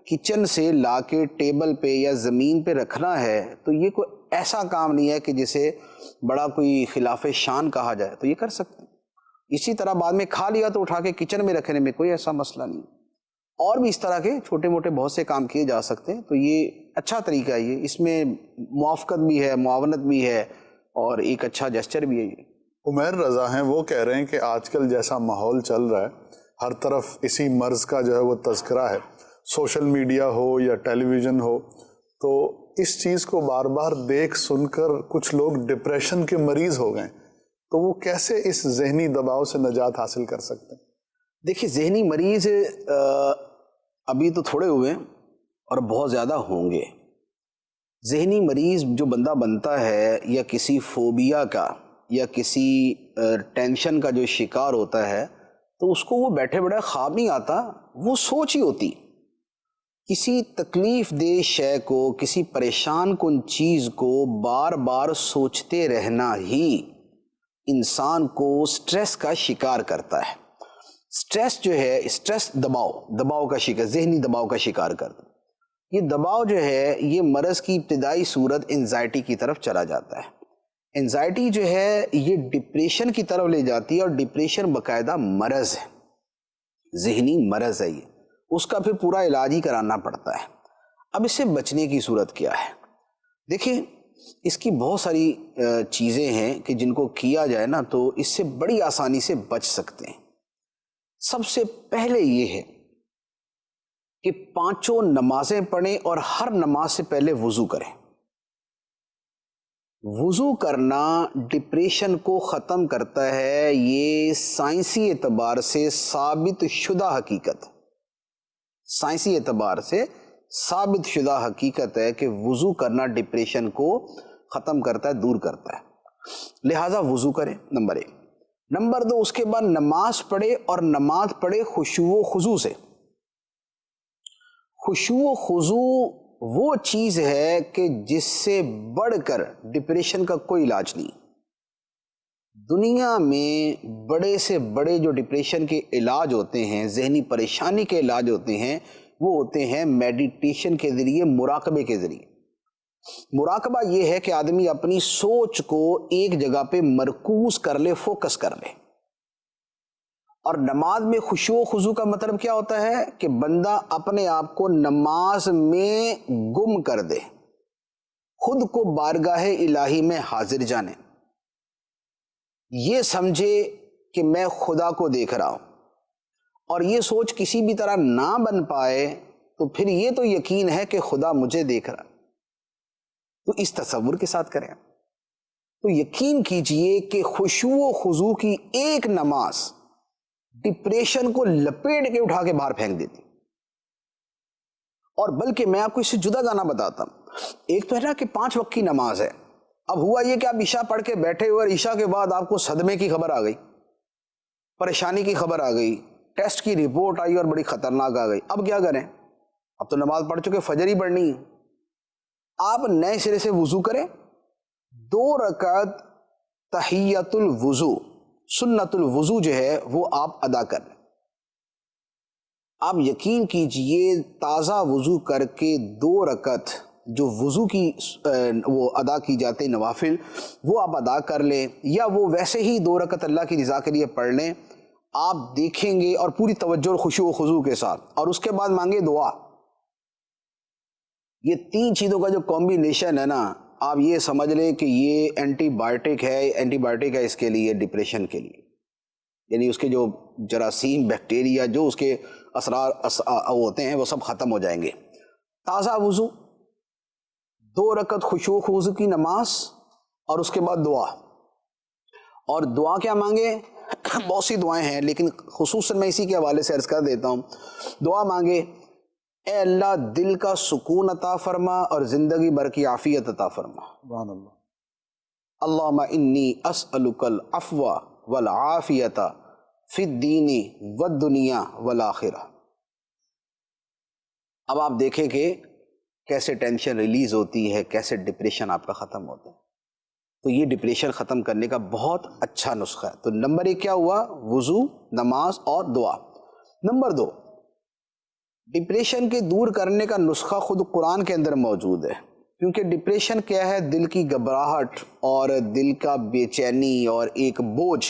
کچن سے لا کے ٹیبل پہ یا زمین پہ رکھنا ہے تو یہ کوئی ایسا کام نہیں ہے کہ جسے بڑا کوئی خلاف شان کہا جائے، تو یہ کر سکتے ہیں. اسی طرح بعد میں کھا لیا تو اٹھا کے کچن میں رکھنے میں کوئی ایسا مسئلہ نہیں. اور بھی اس طرح کے چھوٹے موٹے بہت سے کام کیے جا سکتے ہیں. تو یہ اچھا طریقہ ہے، یہ اس میں موافقت بھی ہے، معاونت بھی ہے، اور ایک اچھا جسچر بھی ہے. یہ عمیر رضا ہیں، وہ کہہ رہے ہیں کہ آج کل جیسا ماحول چل رہا ہے، ہر طرف اسی مرض کا جو ہے وہ تذکرہ ہے، سوشل میڈیا ہو یا ٹیلی ویژن ہو، تو اس چیز کو بار بار دیکھ سن کر کچھ لوگ ڈپریشن کے مریض ہو گئے، تو وہ کیسے اس ذہنی دباؤ سے نجات حاصل کر سکتے ہیں؟ دیکھیے، ذہنی مریض ابھی تو تھوڑے ہوئے ہیں اور بہت زیادہ ہوں گے. ذہنی مریض جو بندہ بنتا ہے یا کسی فوبیا کا یا کسی ٹینشن کا جو شکار ہوتا ہے، تو اس کو وہ بیٹھے بیٹھے خواب نہیں آتا، وہ سوچ ہی ہوتی. کسی تکلیف دہ شے کو، کسی پریشان کن چیز کو بار بار سوچتے رہنا ہی انسان کو سٹریس کا شکار کرتا ہے. سٹریس جو ہے، سٹریس دباؤ کا شکار، ذہنی دباؤ کا شکار کرتا ہے. یہ دباؤ جو ہے یہ مرض کی ابتدائی صورت انزائٹی کی طرف چلا جاتا ہے. انزائٹی جو ہے یہ ڈپریشن کی طرف لے جاتی ہے، اور ڈپریشن باقاعدہ مرض ہے، ذہنی مرض ہے. یہ اس کا پھر پورا علاج ہی کرانا پڑتا ہے. اب اس سے بچنے کی صورت کیا ہے؟ دیکھیں، اس کی بہت ساری چیزیں ہیں کہ جن کو کیا جائے نا تو اس سے بڑی آسانی سے بچ سکتے ہیں. سب سے پہلے یہ ہے کہ 5 نمازیں پڑھیں اور ہر نماز سے پہلے وضو کریں. وضو کرنا ڈپریشن کو ختم کرتا ہے، یہ سائنسی اعتبار سے ثابت شدہ حقیقت، سائنسی اعتبار سے ثابت شدہ حقیقت ہے کہ وضو کرنا ڈپریشن کو ختم کرتا ہے، دور کرتا ہے. لہٰذا وضو کریں، نمبر 1. نمبر 2، اس کے بعد نماز پڑھے، اور نماز پڑھے خشوع و خضوع سے. خشوع و خضوع وہ چیز ہے کہ جس سے بڑھ کر ڈپریشن کا کوئی علاج نہیں. دنیا میں بڑے سے بڑے جو ڈپریشن کے علاج ہوتے ہیں، ذہنی پریشانی کے علاج ہوتے ہیں، وہ ہوتے ہیں میڈیٹیشن کے ذریعے، مراقبے کے ذریعے. مراقبہ یہ ہے کہ آدمی اپنی سوچ کو ایک جگہ پہ مرکوز کر لے، فوکس کر لے. اور نماز میں خشوع و خضوع کا مطلب کیا ہوتا ہے کہ بندہ اپنے آپ کو نماز میں گم کر دے، خود کو بارگاہ الہی میں حاضر جانے، یہ سمجھے کہ میں خدا کو دیکھ رہا ہوں. اور یہ سوچ کسی بھی طرح نہ بن پائے تو پھر یہ تو یقین ہے کہ خدا مجھے دیکھ رہا. تو اس تصور کے ساتھ کریں تو یقین کیجئے کہ خشوع و خضوع کی ایک نماز ڈپریشن کو لپیٹ کے اٹھا کے باہر پھینک دیتی. اور بلکہ میں آپ کو اس سے جدا گانا بتاتا ہوں، ایک تو ہے نا کہ 5 وقت کی نماز ہے. اب ہوا یہ کہ آپ عشاء پڑھ کے بیٹھے ہوئے اور عشاء کے بعد آپ کو صدمے کی خبر آ گئی, پریشانی کی خبر آ گئی, ٹیسٹ کی رپورٹ آئی اور بڑی خطرناک آ گئی. اب کیا کریں؟ اب تو نماز پڑھ چکے, فجر ہی پڑھنی ہے. آپ نئے سرے سے وضو کریں, 2 رکعت تحیۃ الوضو سنت الوضو جو ہے وہ آپ ادا کر لیں. آپ یقین کیجئے تازہ وضو کر کے 2 رکعت جو وضو کی وہ ادا کی جاتے نوافل وہ آپ ادا کر لیں, یا وہ ویسے ہی 2 رکعت اللہ کی رضا کے لیے پڑھ لیں. آپ دیکھیں گے اور پوری توجہ اور خشوع و خضوع کے ساتھ, اور اس کے بعد مانگے دعا. یہ 3 چیزوں کا جو کمبینیشن ہے نا, آپ یہ سمجھ لیں کہ یہ اینٹی بائیوٹک ہے اس کے لیے, ڈپریشن کے لیے. یعنی اس کے جو جراثیم بیکٹیریا جو اس کے اثرار ہوتے ہیں وہ سب ختم ہو جائیں گے. تازہ وضو, 2 رکعت خشوع و خضوع کی نماز, اور اس کے بعد دعا. اور دعا کیا مانگے؟ بہت سی دعائیں ہیں, لیکن خصوصاً میں اسی کے حوالے سے عرض کر دیتا ہوں. دعا مانگے, اے اللہ دل کا سکون عطا فرما اور زندگی بھر کی عافیت عطا فرما. سبحان اللہ. اللہم انی اسألک العفو والعافیت فی الدین والدنیا والآخرہ. اب آپ دیکھیں کہ کیسے ٹینشن ریلیز ہوتی ہے, کیسے ڈپریشن آپ کا ختم ہوتا ہے. تو یہ ڈپریشن ختم کرنے کا بہت اچھا نسخہ ہے. تو نمبر 1 کیا ہوا؟ وضو, نماز اور دعا. نمبر 2, ڈپریشن کے دور کرنے کا نسخہ خود قرآن کے اندر موجود ہے. کیونکہ ڈپریشن کیا ہے؟ دل کی گھبراہٹ اور دل کا بے چینی اور ایک بوجھ.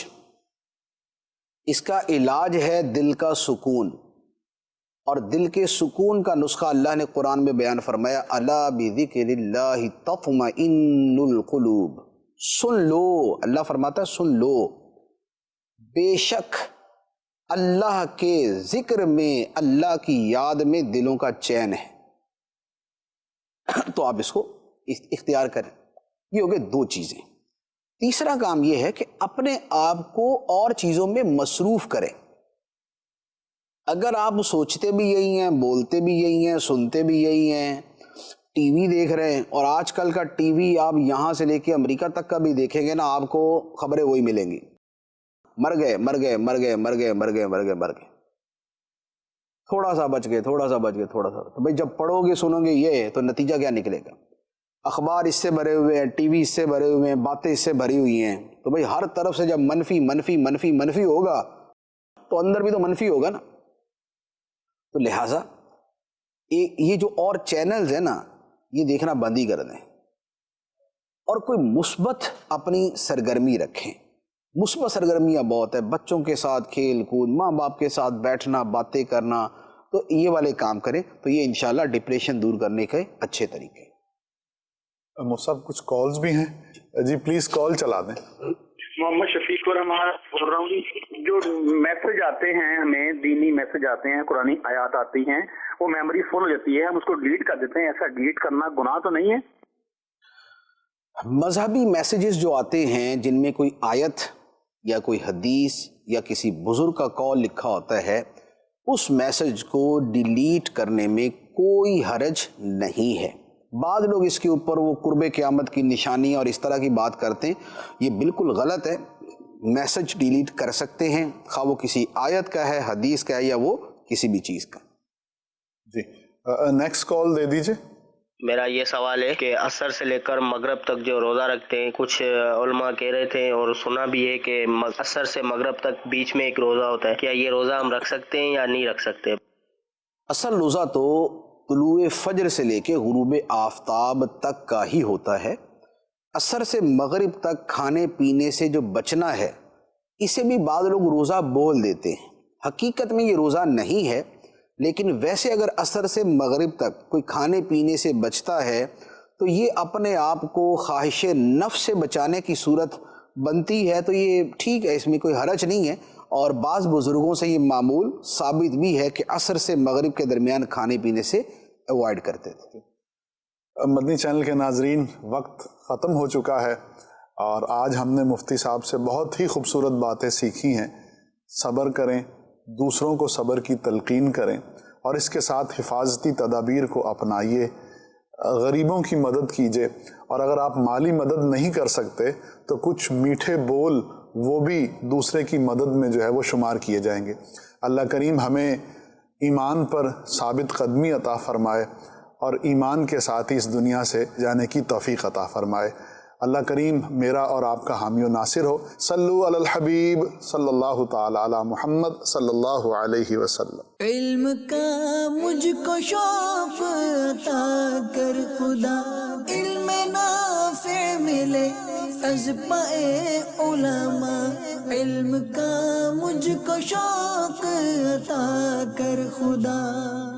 اس کا علاج ہے دل کا سکون, اور دل کے سکون کا نسخہ اللہ نے قرآن میں بیان فرمایا, الا بذکر اللہ تطمئن القلوب. سن لو, اللہ فرماتا ہے سن لو, بے شک اللہ کے ذکر میں, اللہ کی یاد میں دلوں کا چین ہے. تو آپ اس کو اختیار کریں. یہ ہو گئے 2 چیزیں. تیسرا کام یہ ہے کہ اپنے آپ کو اور چیزوں میں مصروف کریں. اگر آپ سوچتے بھی یہی ہیں, بولتے بھی یہی ہیں, سنتے بھی یہی ہیں, ٹی وی دیکھ رہے ہیں, اور آج کل کا ٹی وی آپ یہاں سے لے کے امریکہ تک کا بھی دیکھیں گے نا, آپ کو خبریں وہی ملیں گی, مر گئے مر گئے مر گئے مر گئے مر گئے مر گئے مر گئے, تھوڑا سا بچ گئے تھوڑا سا بچ گئے تھوڑا سا. تو بھائی جب پڑھو گے سنو گے یہ, تو نتیجہ کیا نکلے گا؟ اخبار اس سے بھرے ہوئے ہیں, ٹی وی اس سے بھرے ہوئے ہیں, باتیں اس سے بھری ہوئی ہیں. تو بھائی ہر طرف سے جب منفی منفی منفی منفی ہوگا تو اندر بھی تو منفی ہوگا نا. تو لہٰذا یہ جو اور چینلز ہیں نا, یہ دیکھنا بند ہی کر دیں, اور کوئی مثبت اپنی سرگرمی رکھیں. مثبت سرگرمیاں بہت ہے, بچوں کے ساتھ کھیل کود, ماں باپ کے ساتھ بیٹھنا, باتیں کرنا, تو یہ والے کام کریں. تو یہ انشاءاللہ ڈپریشن دور کرنے کے اچھے طریقے. صاحب کچھ کالز بھی ہیں جی, پلیز کال چلا دیں. محمد شفیق الرحمان بول رہا ہوں. جو میسج آتے ہیں ہمیں, دینی میسج آتے ہیں, قرآنی آیات آتی ہیں, وہ میموری فل ہو جاتی ہے, ہم اس کو ڈیلیٹ کر دیتے ہیں. ایسا ڈیلیٹ کرنا گناہ تو نہیں ہے؟ مذہبی میسیجز جو آتے ہیں جن میں کوئی آیت یا کوئی حدیث یا کسی بزرگ کا قول لکھا ہوتا ہے, اس میسج کو ڈیلیٹ کرنے میں کوئی حرج نہیں ہے. بعض لوگ اس کے اوپر وہ قرب قیامت کی نشانی اور اس طرح کی بات کرتے ہیں, یہ بالکل غلط ہے. میسج ڈیلیٹ کر سکتے ہیں, خواہ وہ کسی آیت کا ہے, حدیث کا ہے, یا وہ کسی بھی چیز کا. جی نیکسٹ کال دے دیجئے. میرا یہ سوال ہے کہ عصر سے لے کر مغرب تک جو روزہ رکھتے ہیں, کچھ علماء کہہ رہے تھے اور سنا بھی ہے کہ عصر سے مغرب تک بیچ میں ایک روزہ ہوتا ہے, کیا یہ روزہ ہم رکھ سکتے ہیں یا نہیں رکھ سکتے؟ اصل روزہ تو طلوع فجر سے لے کے غروب آفتاب تک کا ہی ہوتا ہے. عصر سے مغرب تک کھانے پینے سے جو بچنا ہے, اسے بھی بعض لوگ روزہ بول دیتے ہیں. حقیقت میں یہ روزہ نہیں ہے, لیکن ویسے اگر عصر سے مغرب تک کوئی کھانے پینے سے بچتا ہے تو یہ اپنے آپ کو خواہش نفس سے بچانے کی صورت بنتی ہے. تو یہ ٹھیک ہے, اس میں کوئی حرج نہیں ہے. اور بعض بزرگوں سے یہ معمول ثابت بھی ہے کہ عصر سے مغرب کے درمیان کھانے پینے سے اوائڈ کرتے تھے. مدنی چینل کے ناظرین, وقت ختم ہو چکا ہے, اور آج ہم نے مفتی صاحب سے بہت ہی خوبصورت باتیں سیکھی ہیں. صبر کریں, دوسروں کو صبر کی تلقین کریں, اور اس کے ساتھ حفاظتی تدابیر کو اپنائیے. غریبوں کی مدد کیجئے، اور اگر آپ مالی مدد نہیں کر سکتے تو کچھ میٹھے بول وہ بھی دوسرے کی مدد میں جو ہے وہ شمار کیے جائیں گے۔ اللہ کریم ہمیں ایمان پر ثابت قدمی عطا فرمائے اور ایمان کے ساتھ ہی اس دنیا سے جانے کی توفیق عطا فرمائے۔ اللہ کریم میرا اور آپ کا حامی و ناصر ہو۔ صلو علی الحبیب صلی اللہ تعالی علی محمد صلی اللہ علیہ وسلم۔ علم کا مجھ کو شوق عطا کر خدا، علم نافع ملے از پائے علماء، علم کا مجھ کو شوق عطا کر خدا۔